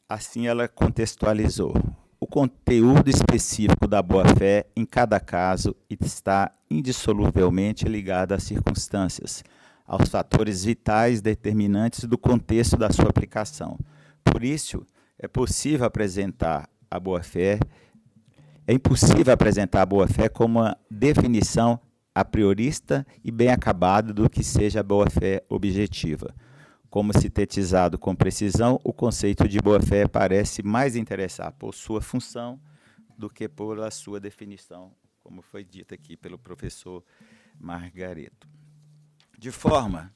S5: assim ela contextualizou. O conteúdo específico da boa-fé, em cada caso, está indissoluvelmente ligado às circunstâncias, aos fatores vitais determinantes do contexto da sua aplicação. Por isso, é impossível apresentar a boa-fé como uma definição a priorista e bem acabada do que seja a boa-fé objetiva. Como sintetizado com precisão, o conceito de boa-fé parece mais interessar por sua função do que por a sua definição, como foi dito aqui pelo professor Margareto. De forma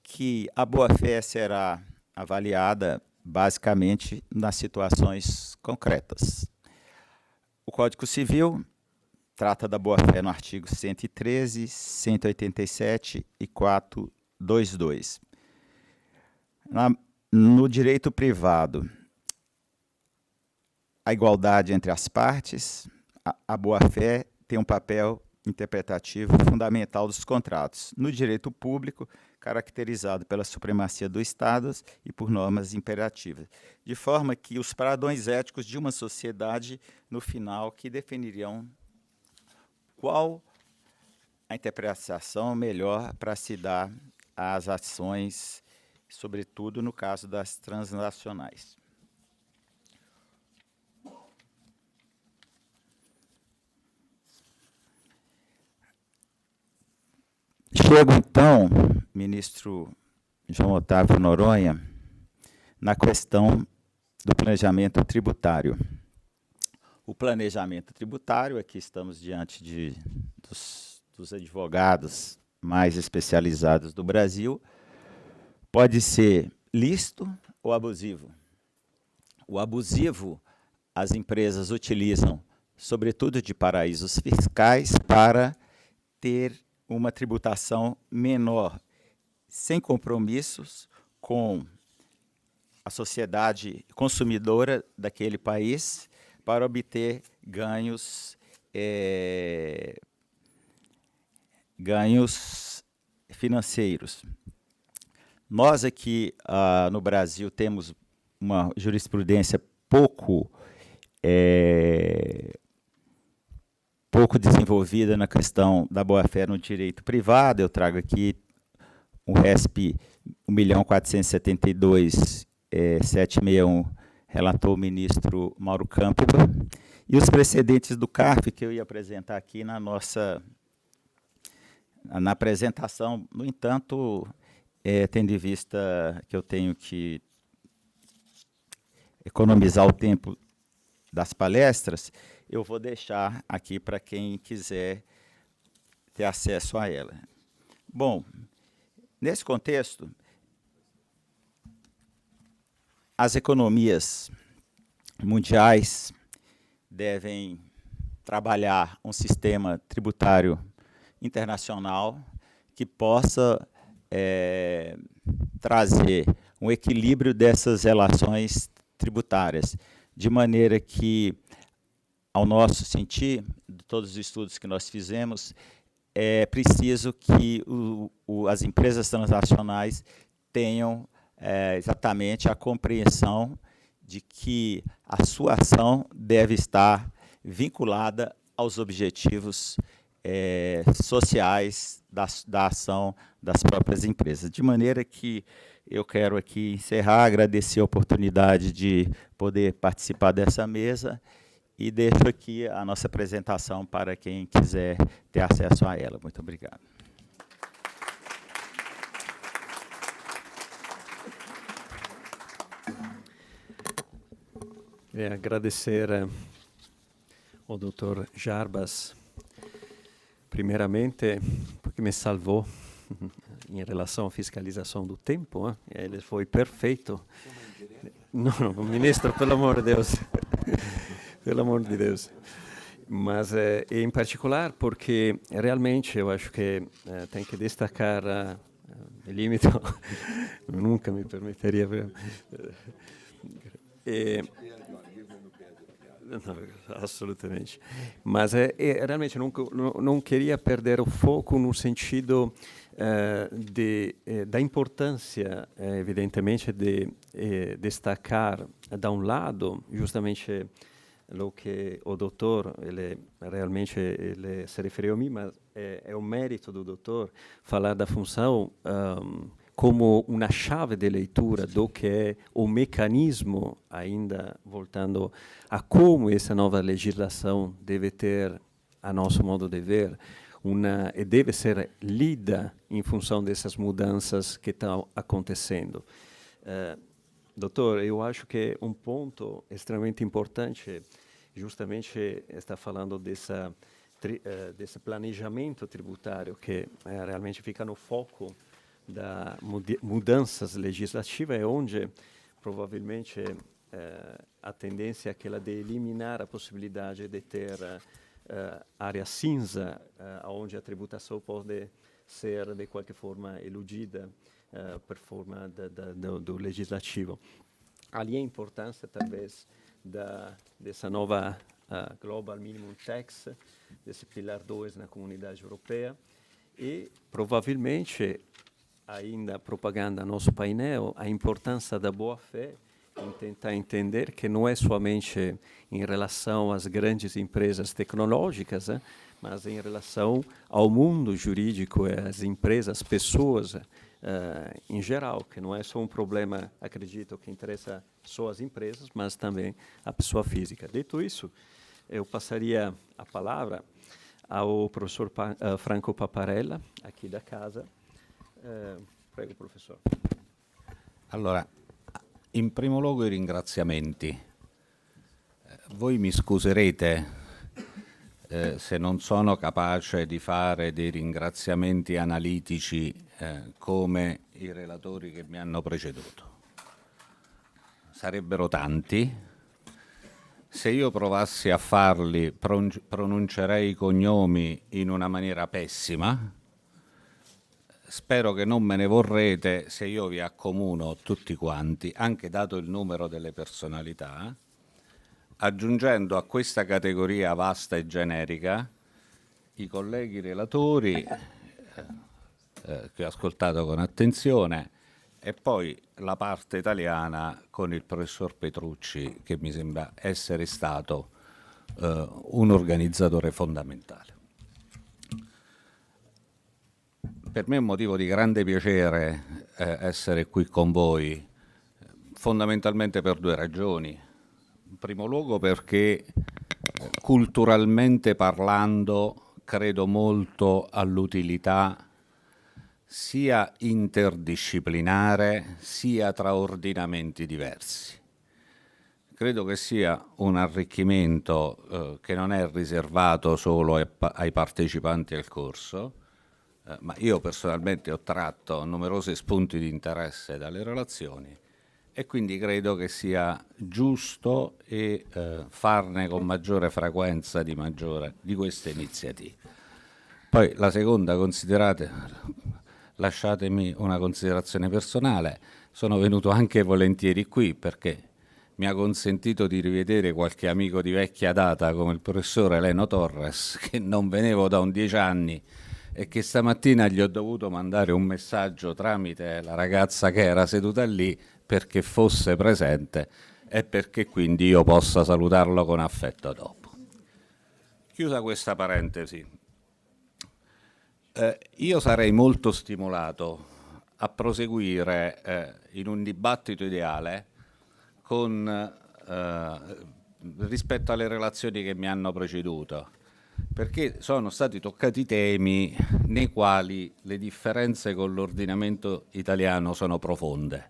S5: que a boa-fé será avaliada basicamente nas situações concretas. O Código Civil trata da boa-fé no artigo 113, 187 e 422. No direito privado, a igualdade entre as partes, a boa-fé tem um papel interpretativo fundamental dos contratos. No direito público, caracterizado pela supremacia do Estado e por normas imperativas, de forma que os padrões éticos de uma sociedade, no final, que definiriam qual a interpretação melhor para se dar às ações, sobretudo no caso das transnacionais. Chego, então, ministro João Otávio Noronha, na questão do planejamento tributário. O planejamento tributário, aqui estamos diante dos advogados mais especializados do Brasil, pode ser lícito ou abusivo. O abusivo, as empresas utilizam, sobretudo de paraísos fiscais, para ter uma tributação menor, sem compromissos com a sociedade consumidora daquele país, para obter ganhos financeiros. Nós aqui no Brasil temos uma jurisprudência pouco desenvolvida na questão da boa-fé no direito privado. Eu trago aqui o RESP 1.472.761, relatou o ministro Mauro Campbell, e os precedentes do CARF, que eu ia apresentar aqui na apresentação. No entanto, tendo em vista que eu tenho que economizar o tempo das palestras, eu vou deixar aqui para quem quiser ter acesso a ela. Bom, nesse contexto, as economias mundiais devem trabalhar um sistema tributário internacional que possa trazer um equilíbrio dessas relações tributárias, de maneira que, ao nosso sentir, de todos os estudos que nós fizemos, é preciso que as empresas transnacionais tenham exatamente a compreensão de que a sua ação deve estar vinculada aos objetivos sociais da ação das próprias empresas. De maneira que eu quero aqui encerrar, agradecer a oportunidade de poder participar dessa mesa e deixo aqui a nossa apresentação para quem quiser ter acesso a ela. Muito obrigado.
S2: Agradecer ao Dr. Jarbas, primeiramente, porque me salvou em relação à fiscalização do tempo, ele foi perfeito. Não, ministro, pelo amor de Deus. Pelo amor de Deus. Mas, em particular, porque realmente eu acho que tem que destacar, me limito, nunca me permitteria. Não, assolutamente. Mas realmente não queria perder o foco no sentido da importância, evidentemente, de destacar, da um lado, justamente o que o doutor, ele se referiu a mim, mas é o mérito do doutor falar da função como uma chave de leitura do que é o mecanismo, ainda voltando a como essa nova legislação deve ter, a nosso modo de ver, e deve ser lida em função dessas mudanças que estão acontecendo. Doutor, eu acho que um ponto extremamente importante, justamente está falando desse planejamento tributário que realmente fica no foco das mudanças legislativas, é onde provavelmente a tendência é aquela de eliminar a possibilidade de ter área cinza, onde a tributação pode ser de qualquer forma eludida por forma do legislativo. Ali a importância, talvez, dessa nova Global Minimum Tax, desse Pilar 2 na Comunidade Europeia, e provavelmente, ainda propaganda nosso painel, a importância da boa-fé em tentar entender que não é somente em relação às grandes empresas tecnológicas, mas em relação ao mundo jurídico, às empresas, às pessoas em geral, que não é só um problema, acredito, que interessa só as empresas, mas também a pessoa física. Dito isso, eu passaria a palavra ao professor Franco Paparella, aqui da casa. Prego, professor.
S6: Allora, in primo luogo i ringraziamenti. Voi mi scuserete se non sono capace di fare dei ringraziamenti analitici come i relatori che mi hanno preceduto. Sarebbero tanti. Se io provassi a farli, pronuncerei i cognomi in una maniera pessima. Spero che non me ne vorrete se io vi accomuno tutti quanti, anche dato il numero delle personalità, aggiungendo a questa categoria vasta e generica i colleghi relatori, che ho ascoltato con attenzione, e poi la parte italiana con il professor Petrucci, che mi sembra essere stato un organizzatore fondamentale. Per me è un motivo di grande piacere essere qui con voi, fondamentalmente per due ragioni. In primo luogo perché culturalmente parlando credo molto all'utilità sia interdisciplinare sia tra ordinamenti diversi. Credo che sia un arricchimento che non è riservato solo ai partecipanti al corso, ma io personalmente ho tratto numerosi spunti di interesse dalle relazioni e quindi credo che sia giusto farne con maggiore frequenza di queste iniziative. Poi la seconda, lasciatemi una considerazione personale, sono venuto anche volentieri qui perché mi ha consentito di rivedere qualche amico di vecchia data come il professore Leno Torres, che non vedevo da 10 anni e che stamattina gli ho dovuto mandare un messaggio tramite la ragazza che era seduta lì perché fosse presente e perché quindi io possa salutarlo con affetto dopo. Chiusa questa parentesi, io sarei molto stimolato a proseguire in un dibattito ideale rispetto alle relazioni che mi hanno preceduto, perché sono stati toccati temi nei quali le differenze con l'ordinamento italiano sono profonde.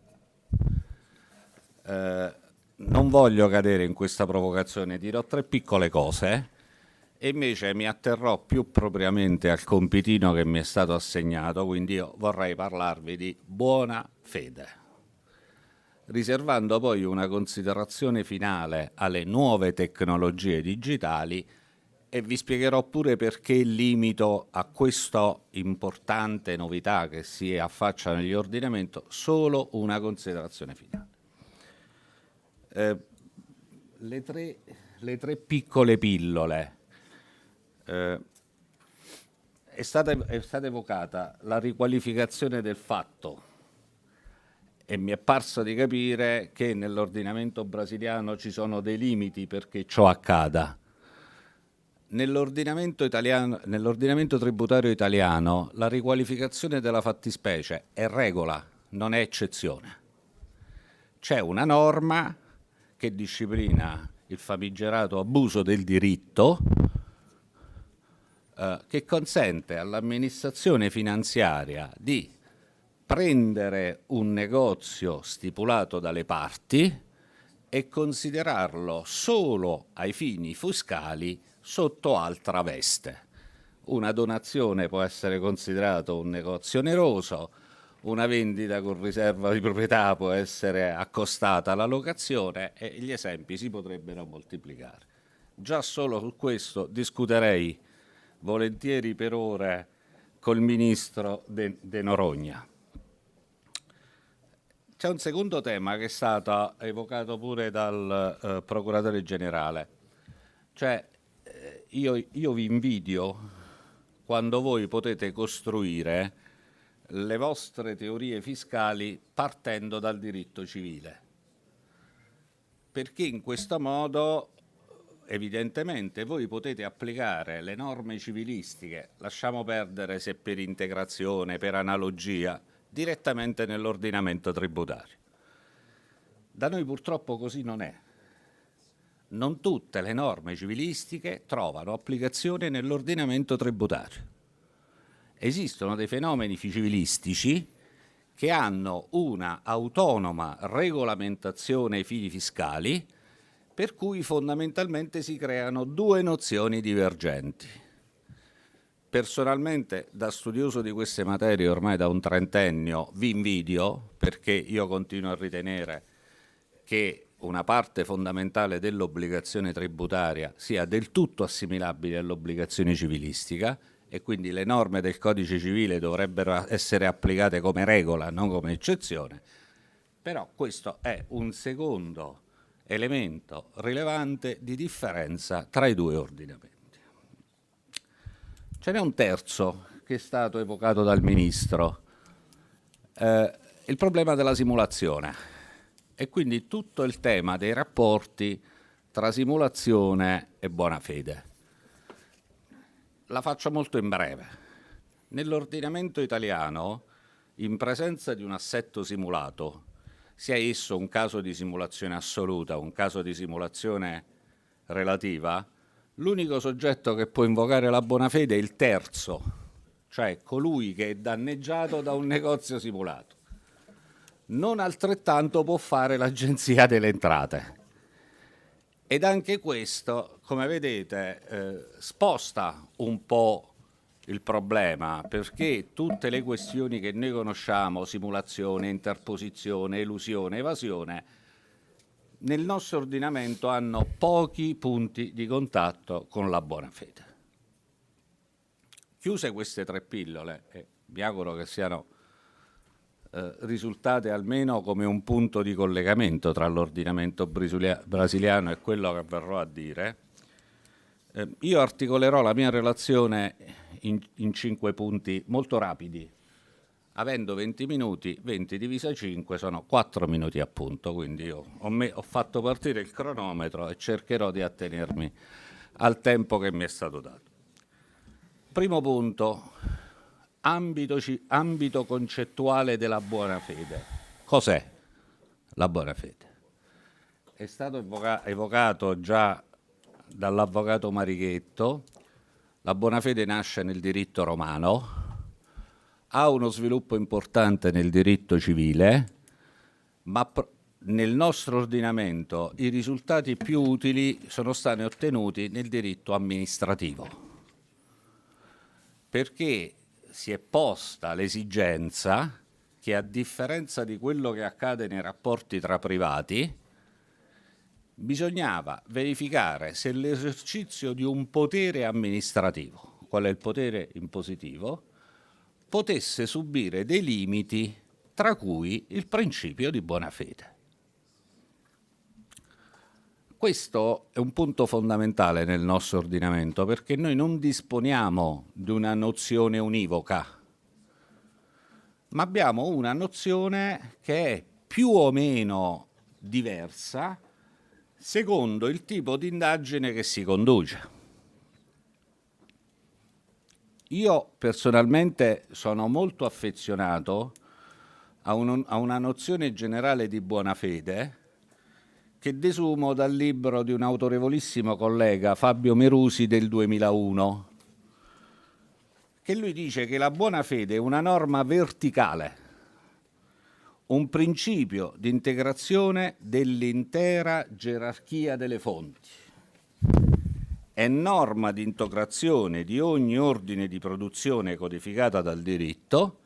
S6: Non voglio cadere in questa provocazione, dirò 3 piccole cose e invece mi atterrò più propriamente al compitino che mi è stato assegnato, quindi io vorrei parlarvi di buona fede, riservando poi una considerazione finale alle nuove tecnologie digitali e vi spiegherò pure perché limito a questa importante novità che si affaccia negli ordinamenti solo una considerazione finale. Le tre piccole pillole. È stata evocata la riqualificazione del fatto e mi è parso di capire che nell'ordinamento brasiliano ci sono dei limiti perché ciò accada. Nell'ordinamento tributario italiano la riqualificazione della fattispecie è regola, non è eccezione. C'è una norma che disciplina il famigerato abuso del diritto che consente all'amministrazione finanziaria di prendere un negozio stipulato dalle parti e considerarlo solo ai fini fiscali sotto altra veste. Una donazione può essere considerato un negozio oneroso, una vendita con riserva di proprietà può essere accostata alla locazione e gli esempi si potrebbero moltiplicare. Già solo su questo discuterei volentieri per ore col ministro De Noronha. C'è un secondo tema che è stato evocato pure dal procuratore generale, cioè io vi invidio quando voi potete costruire le vostre teorie fiscali partendo dal diritto civile, perché in questo modo evidentemente voi potete applicare le norme civilistiche, lasciamo perdere se per integrazione, per analogia, direttamente nell'ordinamento tributario. Da noi purtroppo così non è. Non tutte le norme civilistiche trovano applicazione nell'ordinamento tributario. Esistono dei fenomeni civilistici che hanno una autonoma regolamentazione ai fini fiscali, per cui fondamentalmente si creano due nozioni divergenti. Personalmente, da studioso di queste materie ormai da un trentennio, vi invidio, perché io continuo a ritenere che una parte fondamentale dell'obbligazione tributaria sia del tutto assimilabile all'obbligazione civilistica e quindi le norme del codice civile dovrebbero essere applicate come regola, non come eccezione. Però questo è un secondo elemento rilevante di differenza tra i due ordinamenti. Ce n'è un terzo che è stato evocato dal Ministro, il problema della simulazione e quindi tutto il tema dei rapporti tra simulazione e buona fede. La faccio molto in breve. Nell'ordinamento italiano, in presenza di un assetto simulato, sia esso un caso di simulazione assoluta o un caso di simulazione relativa, l'unico soggetto che può invocare la buona fede è il terzo, cioè colui che è danneggiato da un negozio simulato. Non altrettanto può fare l'Agenzia delle Entrate. Ed anche questo, come vedete, sposta un po' il problema, perché tutte le questioni che noi conosciamo, simulazione, interposizione, elusione, evasione, nel nostro ordinamento hanno pochi punti di contatto con la buona fede. Chiuse queste tre pillole, e mi auguro che siano risultate almeno come un punto di collegamento tra l'ordinamento brasiliano e quello che verrò a dire, io articolerò la mia relazione in 5 punti molto rapidi. Avendo 20 minuti, 20 divisa 5 sono 4 minuti appunto, quindi io ho fatto partire il cronometro e cercherò di attenermi al tempo che mi è stato dato. Primo punto, ambito concettuale della buona fede. Cos'è la buona fede? È stato evocato già dall'avvocato Marighetto. La buona fede nasce nel diritto romano, ha uno sviluppo importante nel diritto civile, ma nel nostro ordinamento i risultati più utili sono stati ottenuti nel diritto amministrativo, perché si è posta l'esigenza che, a differenza di quello che accade nei rapporti tra privati, bisognava verificare se l'esercizio di un potere amministrativo, qual è il potere impositivo, potesse subire dei limiti, tra cui il principio di buona fede. Questo è un punto fondamentale nel nostro ordinamento, perché noi non disponiamo di una nozione univoca, ma abbiamo una nozione che è più o meno diversa secondo il tipo di indagine che si conduce. Io personalmente sono molto affezionato a una nozione generale di buona fede che desumo dal libro di un autorevolissimo collega, Fabio Merusi, del 2001, che lui dice che la buona fede è una norma verticale, un principio di integrazione dell'intera gerarchia delle fonti. È norma di integrazione di ogni ordine di produzione codificata dal diritto,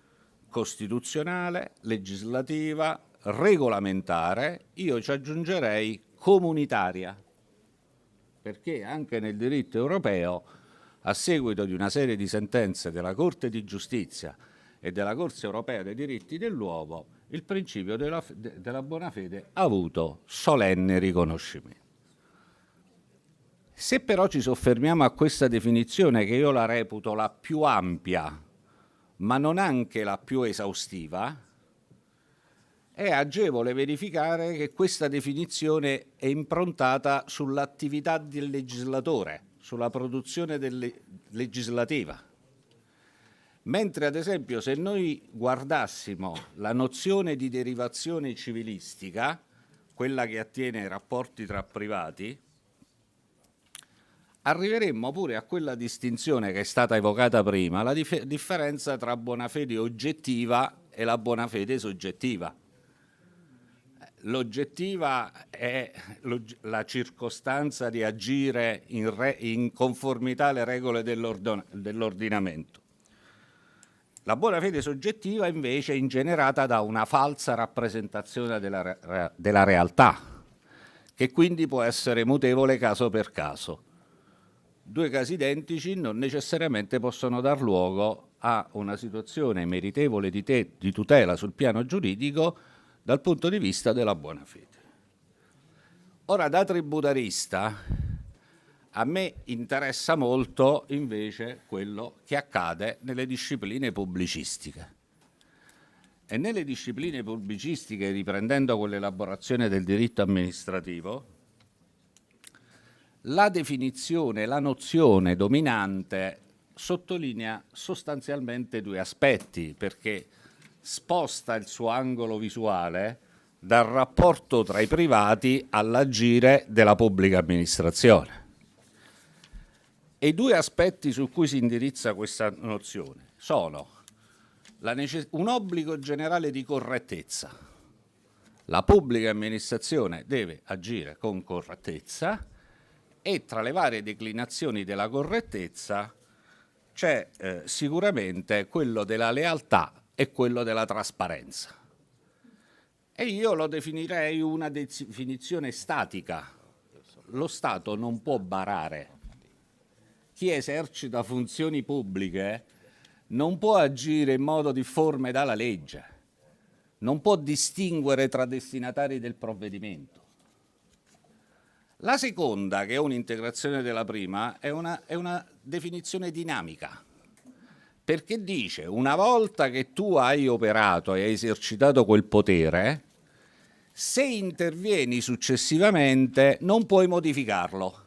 S6: costituzionale, legislativa, regolamentare, io ci aggiungerei comunitaria, perché anche nel diritto europeo, a seguito di una serie di sentenze della Corte di Giustizia e della Corte europea dei diritti dell'uomo, il principio della buona fede ha avuto solenne riconoscimento. Se però ci soffermiamo a questa definizione, che io la reputo la più ampia, ma non anche la più esaustiva, è agevole verificare che questa definizione è improntata sull'attività del legislatore, sulla produzione legislativa. Mentre, ad esempio, se noi guardassimo la nozione di derivazione civilistica, quella che attiene ai rapporti tra privati, arriveremmo pure a quella distinzione che è stata evocata prima, la differenza tra buona fede oggettiva e la buona fede soggettiva. L'oggettiva è la circostanza di agire in conformità alle regole dell'ordinamento. La buona fede soggettiva invece è ingenerata da una falsa rappresentazione della realtà, che quindi può essere mutevole caso per caso. Due casi identici non necessariamente possono dar luogo a una situazione meritevole di tutela sul piano giuridico dal punto di vista della buona fede. Ora, da tributarista, a me interessa molto invece quello che accade nelle discipline pubblicistiche. E nelle discipline pubblicistiche, riprendendo quell'elaborazione del diritto amministrativo, la definizione, la nozione dominante sottolinea sostanzialmente due aspetti, perché sposta il suo angolo visuale dal rapporto tra i privati all'agire della pubblica amministrazione. E i due aspetti su cui si indirizza questa nozione sono un obbligo generale di correttezza. La pubblica amministrazione deve agire con correttezza, e tra le varie declinazioni della correttezza c'è sicuramente quello della lealtà e quello della trasparenza. E io lo definirei una definizione statica. Lo Stato non può barare. Chi esercita funzioni pubbliche non può agire in modo difforme dalla legge, non può distinguere tra destinatari del provvedimento. La seconda, che è un'integrazione della prima, è una definizione dinamica, perché dice: una volta che tu hai operato e hai esercitato quel potere, se intervieni successivamente non puoi modificarlo,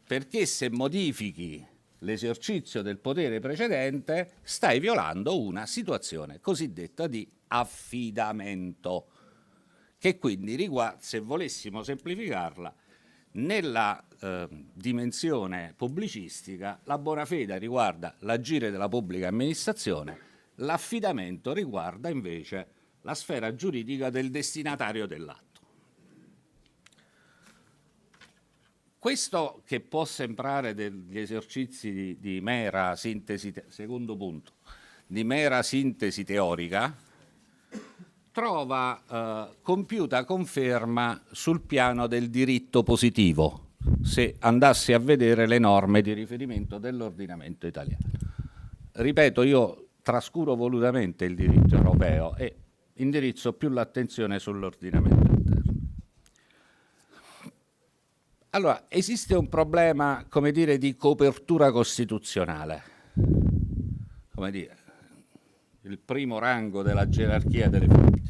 S6: perché se modifichi l'esercizio del potere precedente stai violando una situazione cosiddetta di affidamento, che quindi riguarda, se volessimo semplificarla, nella dimensione pubblicistica la buona fede riguarda l'agire della pubblica amministrazione, l'affidamento riguarda invece la sfera giuridica del destinatario dell'atto. Questo, che può sembrare degli esercizi di mera sintesi, secondo punto, di mera sintesi teorica, trova compiuta conferma sul piano del diritto positivo, se andassi a vedere le norme di riferimento dell'ordinamento italiano. Ripeto, io trascuro volutamente il diritto europeo e indirizzo più l'attenzione sull'ordinamento interno. Allora, esiste un problema, come dire, di copertura costituzionale, come dire, il primo rango della gerarchia delle fonti.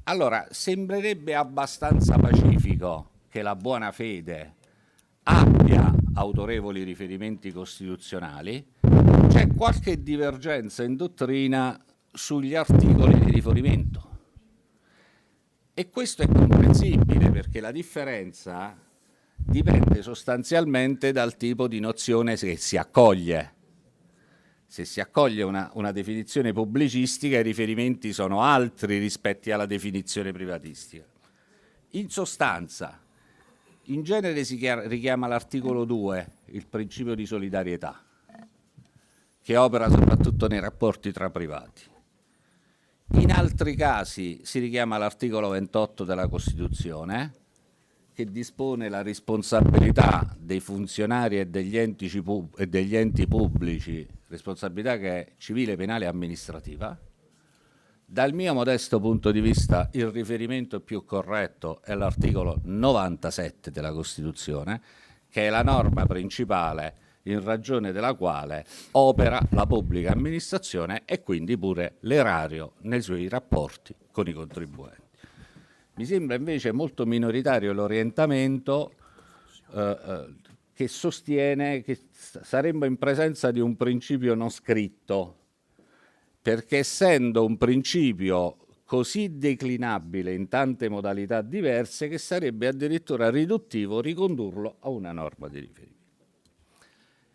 S6: Allora, sembrerebbe abbastanza pacifico che la buona fede abbia autorevoli riferimenti costituzionali, c'è qualche divergenza in dottrina sugli articoli di riferimento. E questo è comprensibile, perché la differenza dipende sostanzialmente dal tipo di nozione che si accoglie. Se si accoglie una definizione pubblicistica, i riferimenti sono altri rispetto alla definizione privatistica. In sostanza, in genere si richiama l'articolo 2, il principio di solidarietà, che opera soprattutto nei rapporti tra privati. In altri casi si richiama l'articolo 28 della Costituzione, che dispone la responsabilità dei funzionari e degli enti pubblici, responsabilità che è civile, penale e amministrativa. Dal mio modesto punto di vista il riferimento più corretto è l'articolo 97 della Costituzione, che è la norma principale in ragione della quale opera la pubblica amministrazione e quindi pure l'erario nei suoi rapporti con i contribuenti. Mi sembra invece molto minoritario l'orientamento che sostiene che saremmo in presenza di un principio non scritto, perché essendo un principio così declinabile in tante modalità diverse che sarebbe addirittura riduttivo ricondurlo a una norma di riferimento.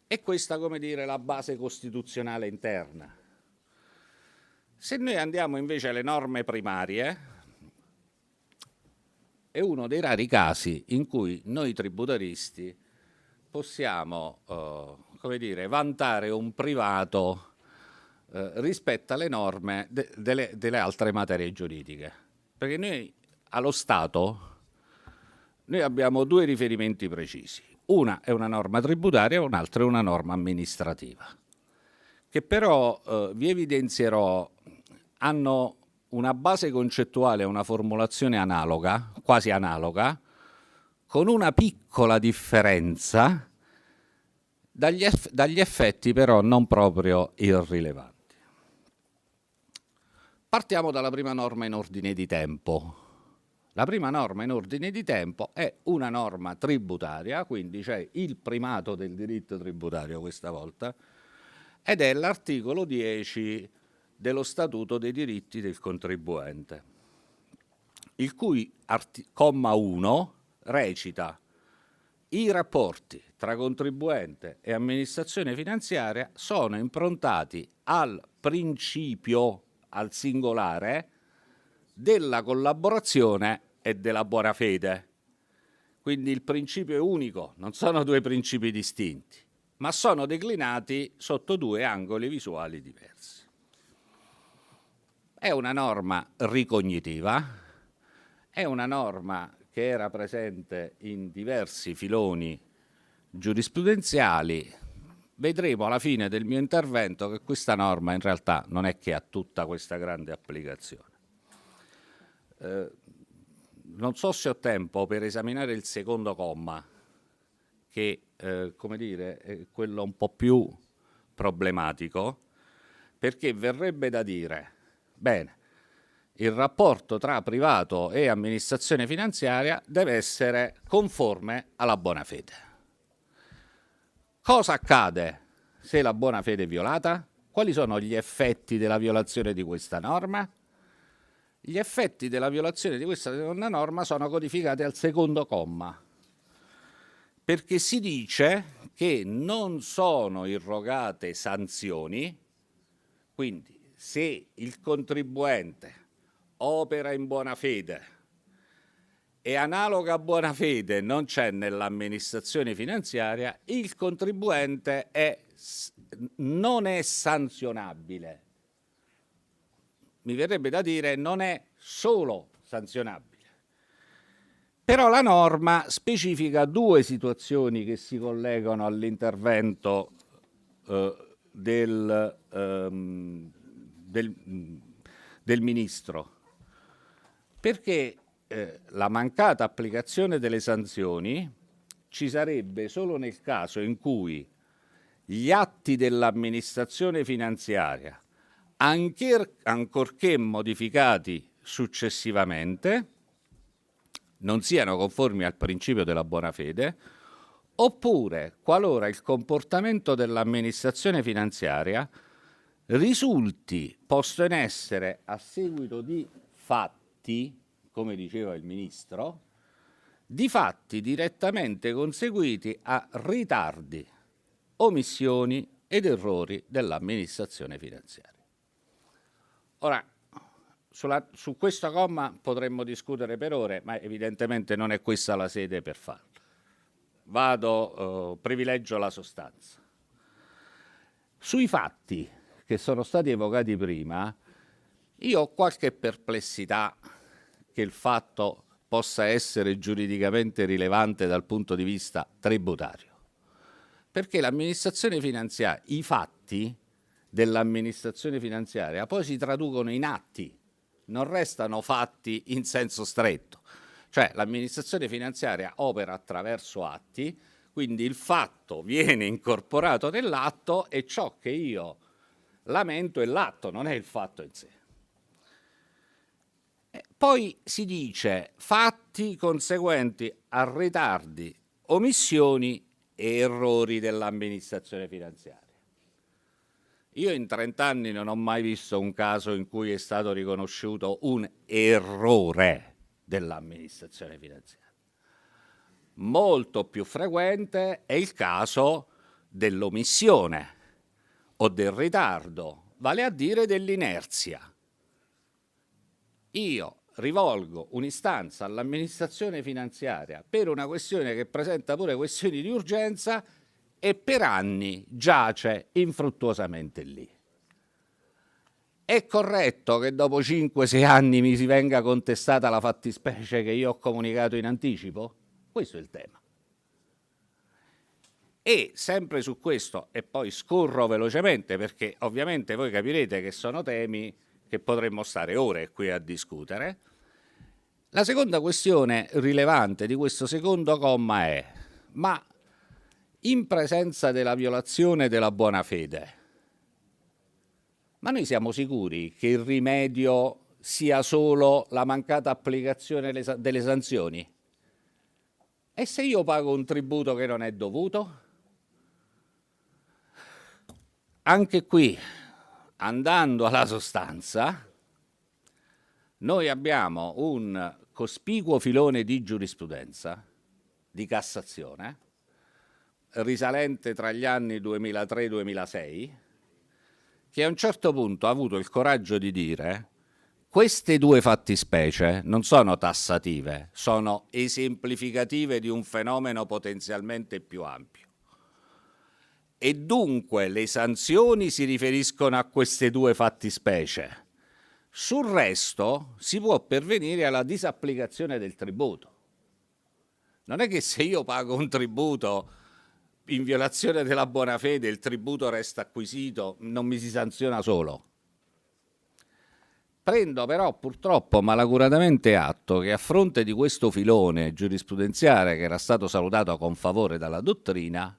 S6: E questa, come dire, la base costituzionale interna. Se noi andiamo invece alle norme primarie, è uno dei rari casi in cui noi tributaristi possiamo, come dire, vantare un privato rispetto alle norme delle altre materie giuridiche. Perché noi, allo Stato, noi abbiamo due riferimenti precisi. Una è una norma tributaria, un'altra è una norma amministrativa, che però, vi evidenzierò, hanno una base concettuale, una formulazione analoga, quasi analoga, con una piccola differenza, dagli effetti però non proprio irrilevanti. Partiamo dalla prima norma in ordine di tempo. La prima norma in ordine di tempo è una norma tributaria, quindi c'è il primato del diritto tributario questa volta, ed è l'articolo 10 dello Statuto dei diritti del contribuente, il cui comma 1 recita: i rapporti tra contribuente e amministrazione finanziaria sono improntati al principio, al singolare, della collaborazione e della buona fede. Quindi il principio è unico, non sono due principi distinti, ma sono declinati sotto due angoli visuali diversi. È una norma ricognitiva, è una norma che era presente in diversi filoni giurisprudenziali. Vedremo alla fine del mio intervento che questa norma in realtà non è che ha tutta questa grande applicazione. Non so se ho tempo per esaminare il secondo comma, che come dire, è quello un po' più problematico, perché verrebbe da dire, bene, il rapporto tra privato e amministrazione finanziaria deve essere conforme alla buona fede. Cosa accade se la buona fede è violata? Quali sono gli effetti della violazione di questa norma? Gli effetti della violazione di questa seconda norma sono codificati al secondo comma, perché si dice che non sono irrogate sanzioni, quindi se il contribuente opera in buona fede e analoga buona fede non c'è nell'amministrazione finanziaria, il contribuente non è sanzionabile. Mi verrebbe da dire non è solo sanzionabile. Però la norma specifica due situazioni che si collegano all'intervento del Ministro, perché la mancata applicazione delle sanzioni ci sarebbe solo nel caso in cui gli atti dell'amministrazione finanziaria, ancorché modificati successivamente, non siano conformi al principio della buona fede, oppure qualora il comportamento dell'amministrazione finanziaria risulti posto in essere a seguito di fatti, come diceva il Ministro, di fatti direttamente conseguiti a ritardi, omissioni ed errori dell'amministrazione finanziaria. Ora, su questo comma potremmo discutere per ore, ma evidentemente non è questa la sede per farlo. Privilegio la sostanza. Sui fatti che sono stati evocati prima, io ho qualche perplessità che il fatto possa essere giuridicamente rilevante dal punto di vista tributario, perché l'amministrazione finanziaria, i fatti dell'amministrazione finanziaria poi si traducono in atti, non restano fatti in senso stretto. Cioè l'amministrazione finanziaria opera attraverso atti, quindi il fatto viene incorporato nell'atto e ciò che io lamento è l'atto, non è il fatto in sé. Poi si dice fatti conseguenti a ritardi, omissioni e errori dell'amministrazione finanziaria. Io in 30 anni non ho mai visto un caso in cui è stato riconosciuto un errore dell'amministrazione finanziaria. Molto più frequente è il caso dell'omissione o del ritardo, vale a dire dell'inerzia. Io rivolgo un'istanza all'amministrazione finanziaria per una questione che presenta pure questioni di urgenza e per anni giace infruttuosamente lì. È corretto che dopo 5-6 anni mi si venga contestata la fattispecie che io ho comunicato in anticipo? Questo è il tema. E sempre su questo, e poi scorro velocemente perché ovviamente voi capirete che sono temi che potremmo stare ore qui a discutere. La seconda questione rilevante di questo secondo comma è: ma in presenza della violazione della buona fede, ma noi siamo sicuri che il rimedio sia solo la mancata applicazione delle sanzioni? E se io pago un tributo che non è dovuto? Anche qui, andando alla sostanza, noi abbiamo un cospicuo filone di giurisprudenza, di Cassazione, risalente tra gli anni 2003-2006, che a un certo punto ha avuto il coraggio di dire: queste due fattispecie non sono tassative, sono esemplificative di un fenomeno potenzialmente più ampio. E dunque le sanzioni si riferiscono a queste due fattispecie. Sul resto si può pervenire alla disapplicazione del tributo. Non è che se io pago un tributo in violazione della buona fede, il tributo resta acquisito, non mi si sanziona solo. Prendo però purtroppo malacuratamente atto che a fronte di questo filone giurisprudenziale che era stato salutato con favore dalla dottrina,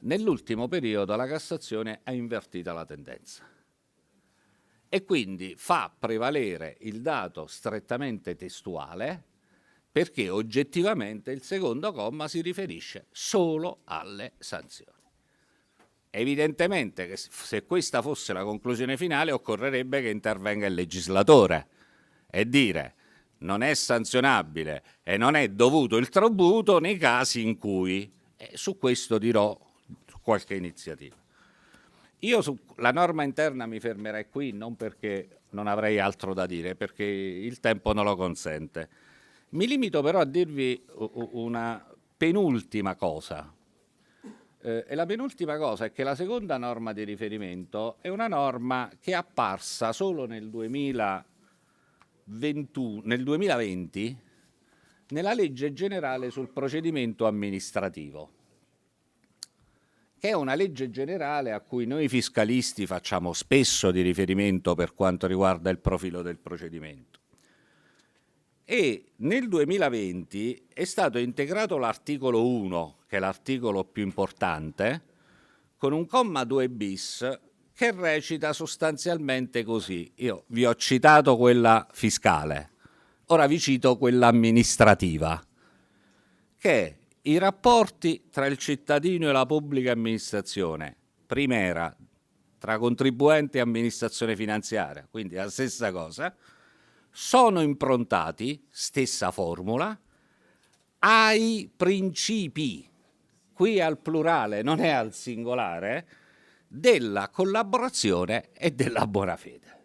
S6: nell'ultimo periodo la Cassazione ha invertito la tendenza e quindi fa prevalere il dato strettamente testuale, perché oggettivamente il secondo comma si riferisce solo alle sanzioni. Evidentemente che se questa fosse la conclusione finale occorrerebbe che intervenga il legislatore e dire: non è sanzionabile e non è dovuto il tributo nei casi in cui, su questo dirò qualche iniziativa. Io sulla norma interna mi fermerei qui, non perché non avrei altro da dire, perché il tempo non lo consente. Mi limito però a dirvi una penultima cosa. E la penultima cosa è che la seconda norma di riferimento è una norma che è apparsa solo nel 2020 nella legge generale sul procedimento amministrativo, che è una legge generale a cui noi fiscalisti facciamo spesso di riferimento per quanto riguarda il profilo del procedimento. E nel 2020 è stato integrato l'articolo 1, che è l'articolo più importante, con un comma 2 bis che recita sostanzialmente così. Io vi ho citato quella fiscale, ora vi cito quella amministrativa, che è i rapporti tra il cittadino e la pubblica amministrazione, primera, tra contribuente e amministrazione finanziaria, quindi la stessa cosa, sono improntati, stessa formula, ai principi, qui al plurale, non è al singolare, della collaborazione e della buona fede.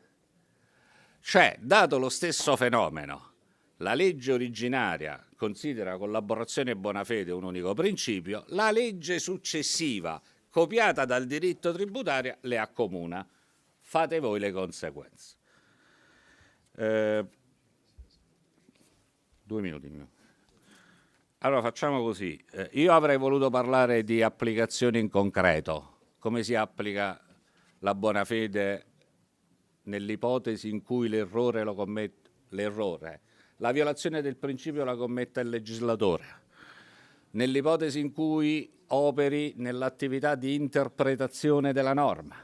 S6: Cioè, dato lo stesso fenomeno, la legge originaria considera collaborazione e buona fede un unico principio, la legge successiva, copiata dal diritto tributario, le accomuna. Fate voi le conseguenze. 2 minuti. Allora facciamo così. Io avrei voluto parlare di applicazione in concreto, come si applica la buona fede nell'ipotesi in cui l'errore, la violazione del principio la commetta il legislatore, nell'ipotesi in cui operi nell'attività di interpretazione della norma,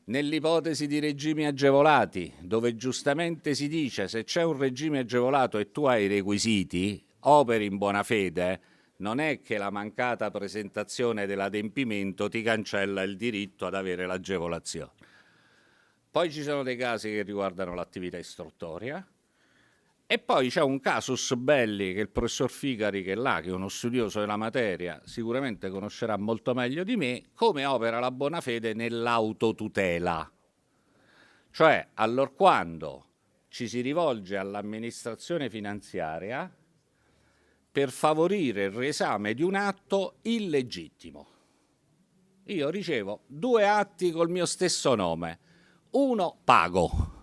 S6: nell'ipotesi di regimi agevolati, dove giustamente si dice se c'è un regime agevolato e tu hai i requisiti, operi in buona fede, non è che la mancata presentazione dell'adempimento ti cancella il diritto ad avere l'agevolazione. Poi ci sono dei casi che riguardano l'attività istruttoria e poi c'è un casus belli che il professor Figari, che è là, che è uno studioso della materia, sicuramente conoscerà molto meglio di me, come opera la buona fede nell'autotutela. Cioè, allorquando ci si rivolge all'amministrazione finanziaria per favorire il riesame di un atto illegittimo. Io ricevo 2 atti col mio stesso nome, uno pago,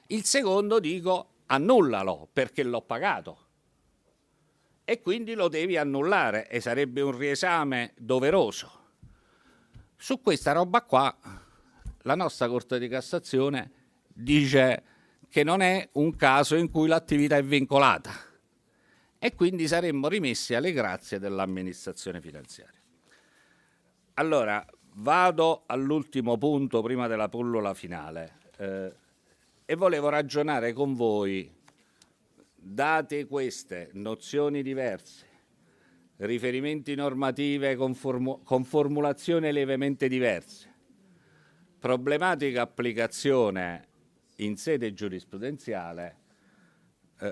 S6: il secondo dico annullalo perché l'ho pagato e quindi lo devi annullare e sarebbe un riesame doveroso. Su questa roba qua la nostra Corte di Cassazione dice che non è un caso in cui l'attività è vincolata e quindi saremmo rimessi alle grazie dell'amministrazione finanziaria. Allora, vado all'ultimo punto prima della pillola finale e volevo ragionare con voi, date queste nozioni diverse, riferimenti normative con formulazioni lievemente diverse, problematica applicazione in sede giurisprudenziale,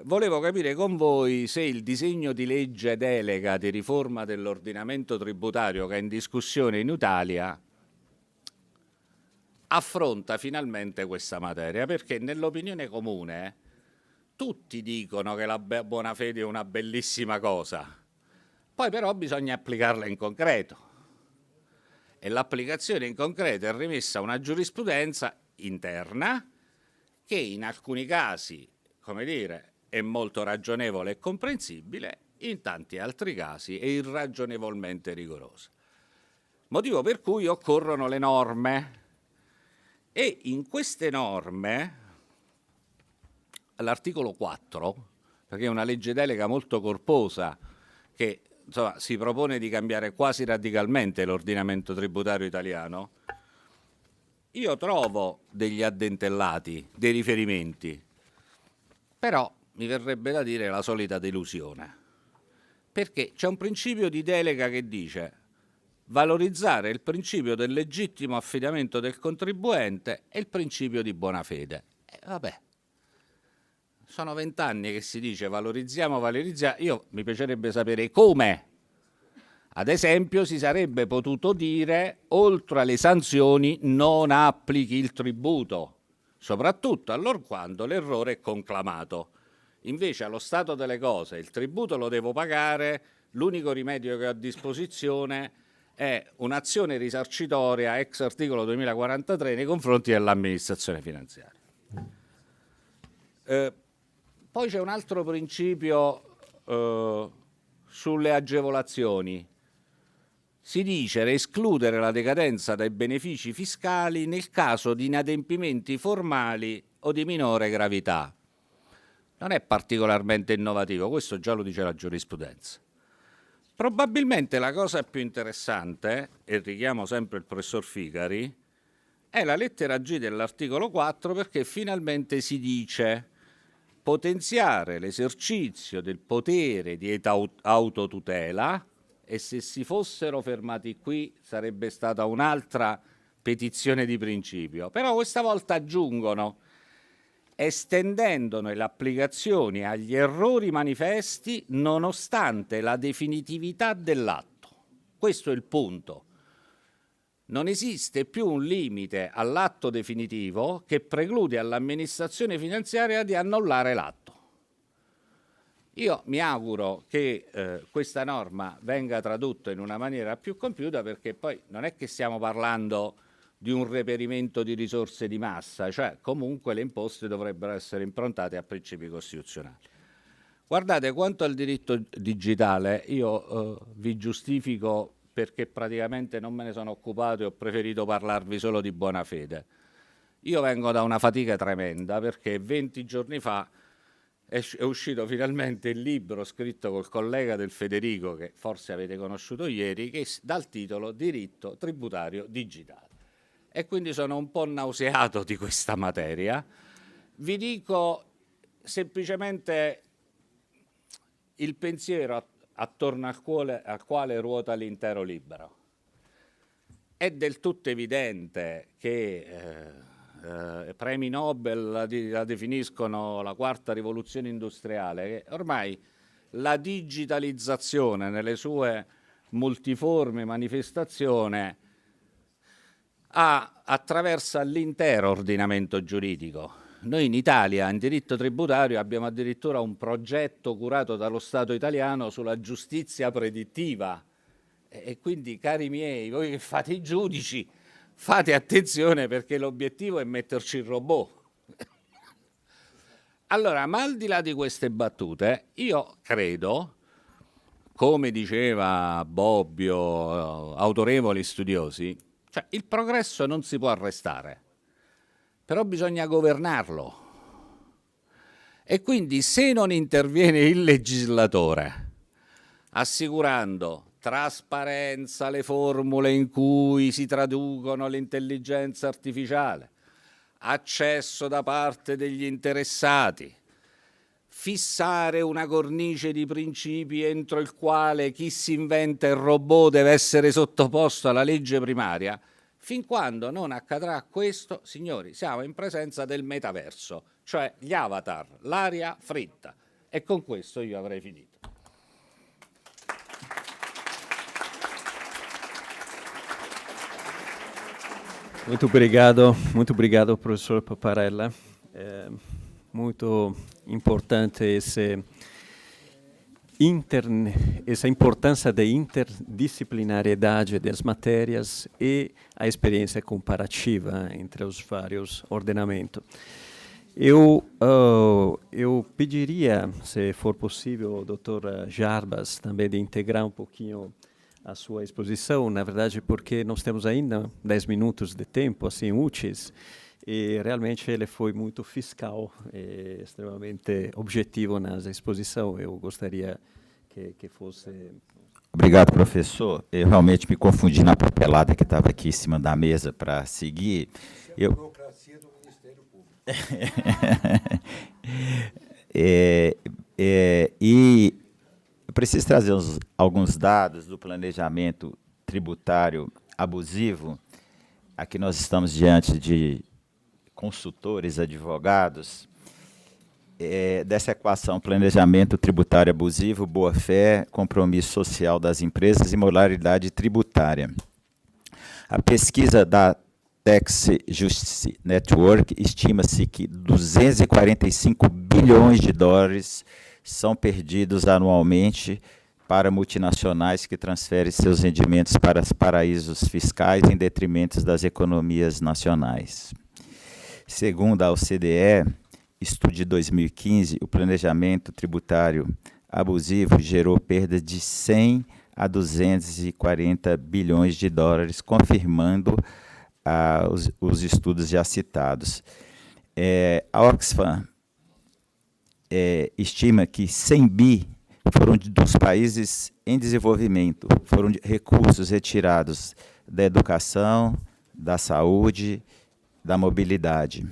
S6: volevo capire con voi se il disegno di legge delega di riforma dell'ordinamento tributario che è in discussione in Italia affronta finalmente questa materia, perché nell'opinione comune tutti dicono che la buona fede è una bellissima cosa, poi però bisogna applicarla in concreto e l'applicazione in concreto è rimessa a una giurisprudenza interna che in alcuni casi, come dire, è molto ragionevole e comprensibile, in tanti altri casi è irragionevolmente rigorosa. Motivo per cui occorrono le norme. E in queste norme, all'articolo 4, perché è una legge delega molto corposa che insomma, si propone di cambiare quasi radicalmente l'ordinamento tributario italiano, io trovo degli addentellati, dei riferimenti, però mi verrebbe da dire la solita delusione, perché c'è un principio di delega che dice valorizzare il principio del legittimo affidamento del contribuente e il principio di buona fede. Vabbè, sono 20 anni che si dice valorizziamo, io mi piacerebbe sapere come. Ad esempio, si sarebbe potuto dire, oltre alle sanzioni, non applichi il tributo, soprattutto allorquando l'errore è conclamato. Invece, allo stato delle cose, il tributo lo devo pagare, l'unico rimedio che ho a disposizione è un'azione risarcitoria ex articolo 2043 nei confronti dell'amministrazione finanziaria. Poi c'è un altro principio sulle agevolazioni. Si dice escludere la decadenza dai benefici fiscali nel caso di inadempimenti formali o di minore gravità. Non è particolarmente innovativo, questo già lo dice la giurisprudenza. Probabilmente la cosa più interessante, e richiamo sempre il professor Figari, è la lettera G dell'articolo 4, perché finalmente si dice potenziare l'esercizio del potere di autotutela, e se si fossero fermati qui sarebbe stata un'altra petizione di principio. Però questa volta aggiungono, estendendone le applicazioni agli errori manifesti nonostante la definitività dell'atto. Questo è il punto. Non esiste più un limite all'atto definitivo che preclude all'amministrazione finanziaria di annullare l'atto. Io mi auguro che questa norma venga tradotta in una maniera più compiuta, perché poi non è che stiamo parlando di un reperimento di risorse di massa, cioè comunque le imposte dovrebbero essere improntate a principi costituzionali. Guardate, quanto al diritto digitale, io vi giustifico perché praticamente non me ne sono occupato e ho preferito parlarvi solo di buona fede. Io vengo da una fatica tremenda, perché 20 giorni fa è uscito finalmente il libro scritto col collega del Federico, che forse avete conosciuto ieri, che dal titolo Diritto tributario digitale. E quindi sono un po' nauseato di questa materia. Vi dico semplicemente il pensiero attorno al quale ruota l'intero libro. È del tutto evidente che premi Nobel la definiscono la quarta rivoluzione industriale, che ormai la digitalizzazione nelle sue multiformi manifestazioni attraversa l'intero ordinamento giuridico. Noi in Italia, in diritto tributario, abbiamo addirittura un progetto curato dallo Stato italiano sulla giustizia predittiva. E quindi, cari miei, voi che fate i giudici, fate attenzione, perché l'obiettivo è metterci il robot. Allora, ma al di là di queste battute, io credo, come diceva Bobbio, autorevoli studiosi, cioè il progresso non si può arrestare, però bisogna governarlo. E quindi, se non interviene il legislatore assicurando trasparenza alle formule in cui si traducono l'intelligenza artificiale, accesso da parte degli interessati, fissare una cornice di principi entro il quale chi si inventa il robot deve essere sottoposto alla legge primaria, fin quando non accadrà questo, signori, siamo in presenza del metaverso, cioè gli avatar, l'aria fritta. E con questo io avrei finito.
S2: Muito obrigado, professor Paparella. É muito importante essa importância da interdisciplinariedade das matérias e a experiência comparativa entre os vários ordenamentos. Eu pediria, se for possível, ao Dr. Jarbas também de integrar um pouquinho a sua exposição, na verdade, porque nós temos ainda 10 minutos de tempo, assim, úteis, e realmente ele foi muito fiscal e extremamente objetivo na exposição. Eu gostaria que fosse...
S5: Obrigado, professor. Eu realmente me confundi na papelada que estava aqui em cima da mesa para seguir.
S3: A burocracia do Ministério Público.
S5: E eu preciso trazer alguns dados do planejamento tributário abusivo. Aqui nós estamos diante de consultores, advogados, dessa equação planejamento tributário abusivo, boa-fé, compromisso social das empresas e moralidade tributária. A pesquisa da Tax Justice Network estima-se que 245 bilhões de dólares são perdidos anualmente para multinacionais que transferem seus rendimentos para os paraísos fiscais em detrimento das economias nacionais. Segundo a OCDE, estudo de 2015, o planejamento tributário abusivo gerou perdas de 100 a 240 bilhões de dólares, confirmando os estudos já citados. A Oxfam estima que 100 bi foram dos países em desenvolvimento, foram recursos retirados da educação, da saúde, da mobilidade.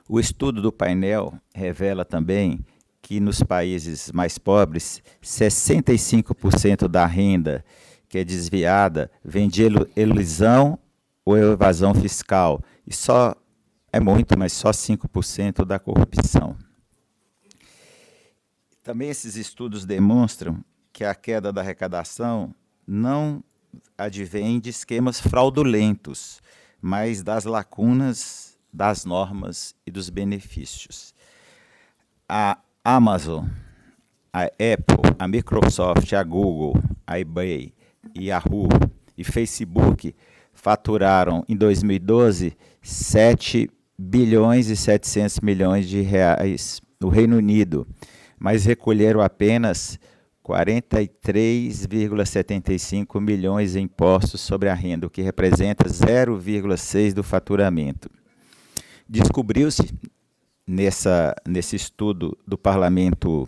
S5: O estudo do painel revela também que nos países mais pobres, 65% da renda que é desviada vem de elusão ou evasão fiscal, e só, é muito, mas só 5% da corrupção. Também esses estudos demonstram que a queda da arrecadação não advém de esquemas fraudulentos, mas das lacunas das normas e dos benefícios. A Amazon, a Apple, a Microsoft, a Google, a eBay, Yahoo e Facebook faturaram em 2012 7 bilhões e 700 milhões de reais no Reino Unido, mas recolheram apenas 43,75 milhões em impostos sobre a renda, o que representa 0,6% do faturamento. Descobriu-se nesse estudo do parlamento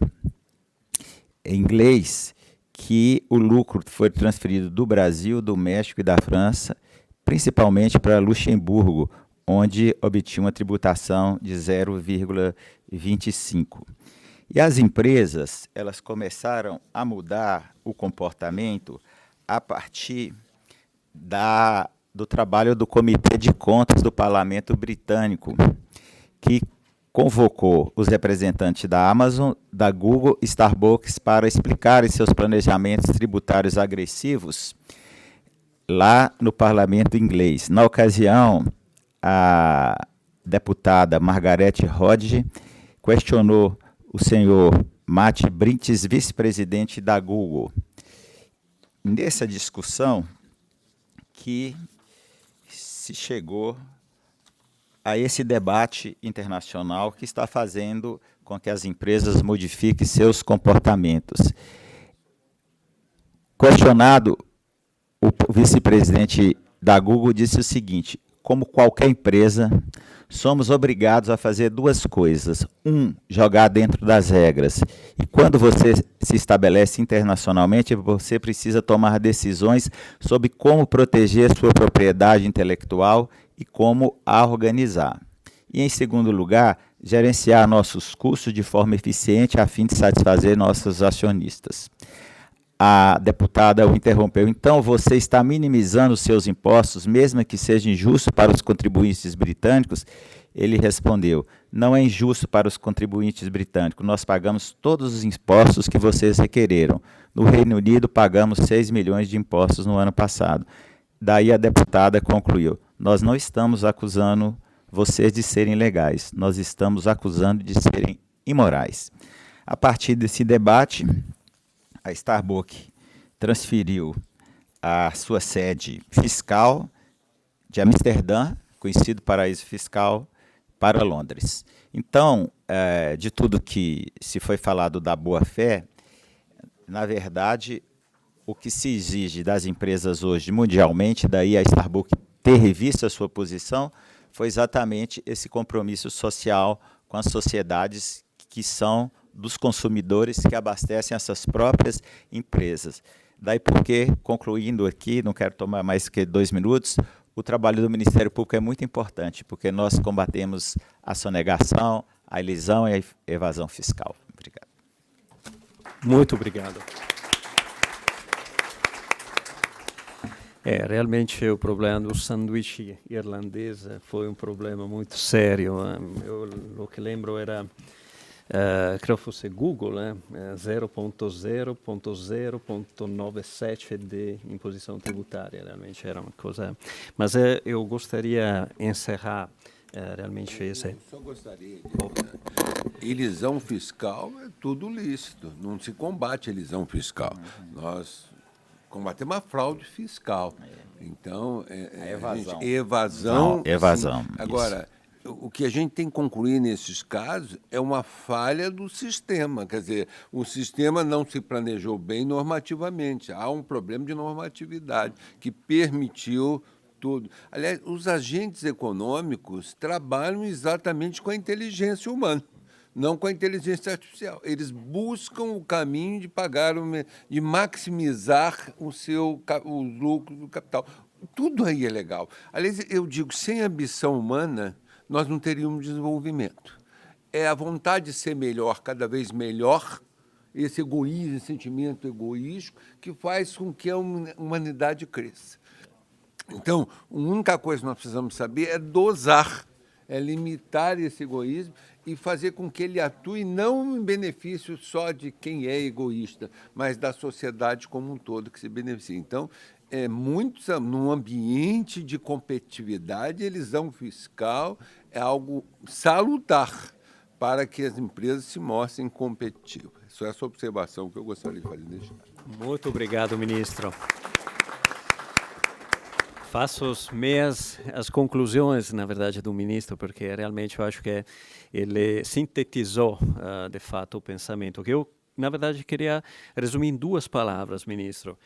S5: inglês que o lucro foi transferido do Brasil, do México e da França, principalmente para Luxemburgo, onde obtinha uma tributação de 0,25%. E as empresas, elas começaram a mudar o comportamento a partir do trabalho do Comitê de Contas do Parlamento Britânico, que convocou os representantes da Amazon, da Google e Starbucks para explicarem seus planejamentos tributários agressivos lá no parlamento inglês. Na ocasião, a deputada Margaret Hodge questionou o senhor Matt Brintes, vice-presidente da Google. Nessa discussão que se chegou a esse debate internacional que está fazendo com que as empresas modifiquem seus comportamentos. Questionado, o vice-presidente da Google disse o seguinte: como qualquer empresa, somos obrigados a fazer duas coisas. Jogar dentro das regras. E quando você se estabelece internacionalmente, você precisa tomar decisões sobre como proteger sua propriedade intelectual e como a organizar. E, em segundo lugar, gerenciar nossos custos de forma eficiente a fim de satisfazer nossos acionistas. A deputada o interrompeu. Então, você está minimizando os seus impostos, mesmo que seja injusto para os contribuintes britânicos? Ele respondeu: não é injusto para os contribuintes britânicos. Nós pagamos todos os impostos que vocês requereram. No Reino Unido, pagamos 6 milhões de impostos no ano passado. Daí a deputada concluiu: nós não estamos acusando vocês de serem legais, nós estamos acusando de serem imorais. A partir desse debate, a Starbucks transferiu a sua sede fiscal de Amsterdã, conhecido paraíso fiscal, para Londres. Então, de tudo que se foi falado da boa-fé, na verdade, o que se exige das empresas hoje mundialmente, daí a Starbucks ter revisto a sua posição, foi exatamente esse compromisso social com as sociedades que são dos consumidores que abastecem essas próprias empresas. Daí porque, concluindo aqui, não quero tomar mais que 2 minutos, o trabalho do Ministério Público é muito importante, porque nós combatemos a sonegação, a elisão e a evasão fiscal. Obrigado.
S2: Muito obrigado. Realmente o problema do sanduíche irlandês foi um problema muito sério. O que lembro era credo fosse Google, 0.0.0.97 de imposição tributária, realmente era uma coisa... Mas eu gostaria de encerrar realmente esse...
S3: Eu só gostaria de... Elisão fiscal é tudo lícito, não se combate elisão fiscal. Nós combatemos a fraude fiscal. Então,
S5: evasão.
S3: Evasão.
S5: Evasão.
S3: Agora, o que a gente tem que concluir nesses casos é uma falha do sistema. Quer dizer, o sistema não se planejou bem normativamente. Há um problema de normatividade que permitiu tudo. Aliás, os agentes econômicos trabalham exatamente com a inteligência humana, não com a inteligência artificial. Eles buscam o caminho de pagar, de maximizar o lucro do capital. Tudo aí é legal. Aliás, eu digo, sem ambição humana, nós não teríamos desenvolvimento. É a vontade de ser melhor, cada vez melhor, esse egoísmo, esse sentimento egoístico, que faz com que a humanidade cresça. Então, a única coisa que nós precisamos saber é dosar, é limitar esse egoísmo e fazer com que ele atue não em benefício só de quem é egoísta, mas da sociedade como um todo que se beneficia. Então, num ambiente de competitividade, a elisão fiscal é algo salutar para que as empresas se mostrem competitivas. Só essa observação que eu gostaria de fazer neste caso.
S2: Muito obrigado, ministro. Faço as conclusões, na verdade, do ministro, porque realmente eu acho que ele sintetizou, de fato, o pensamento, que eu, na verdade, queria resumir em 2 palavras, ministro.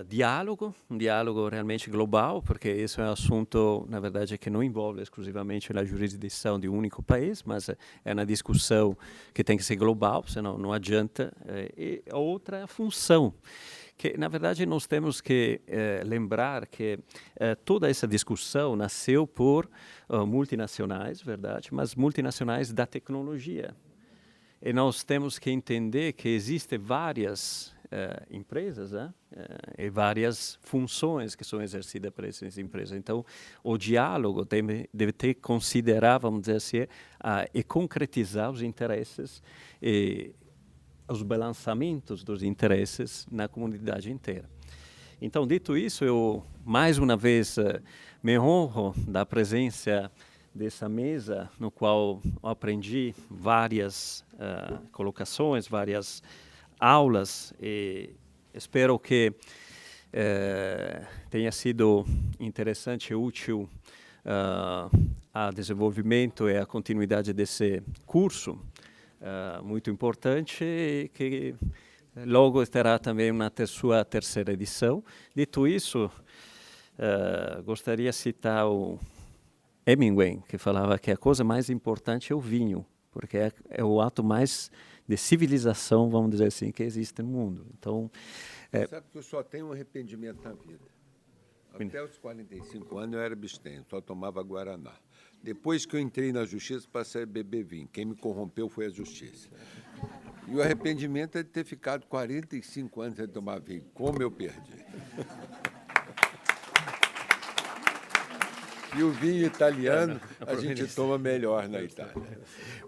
S2: Diálogo, um diálogo realmente global, porque esse é um assunto, na verdade, que não envolve exclusivamente a jurisdição de um único país, mas é uma discussão que tem que ser global, senão não adianta. E a outra é a função, que, na verdade, nós temos que lembrar que toda essa discussão nasceu por multinacionais, verdade, mas multinacionais da tecnologia. E nós temos que entender que existem várias empresas e várias funções que são exercidas por essas empresas. Então, o diálogo deve ter que considerar, vamos dizer assim, e concretizar os interesses e os balançamentos dos interesses na comunidade inteira. Então, dito isso, eu, mais uma vez, me honro da presença dessa mesa, no qual eu aprendi várias colocações, várias aulas, e espero que tenha sido interessante e útil ao desenvolvimento e à continuidade desse curso, muito importante, e que logo terá também sua terceira edição. Dito isso, gostaria de citar o Hemingway, que falava que a coisa mais importante é o vinho, porque é o ato mais de civilização, vamos dizer assim, que existe no mundo. Então,
S3: Sabe que eu só tenho um arrependimento na vida. Até os 45 anos eu era abstêmio, só tomava Guaraná. Depois que eu entrei na justiça, passei a beber vinho. Quem me corrompeu foi a justiça. E o arrependimento é de ter ficado 45 anos sem tomar vinho. Como eu perdi. E o vinho italiano, a gente toma melhor na Itália.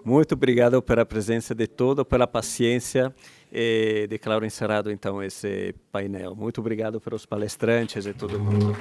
S2: Muito obrigado pela presença de todos, pela paciência, e declaro encerrado, então, esse painel. Muito obrigado pelos palestrantes e todo mundo.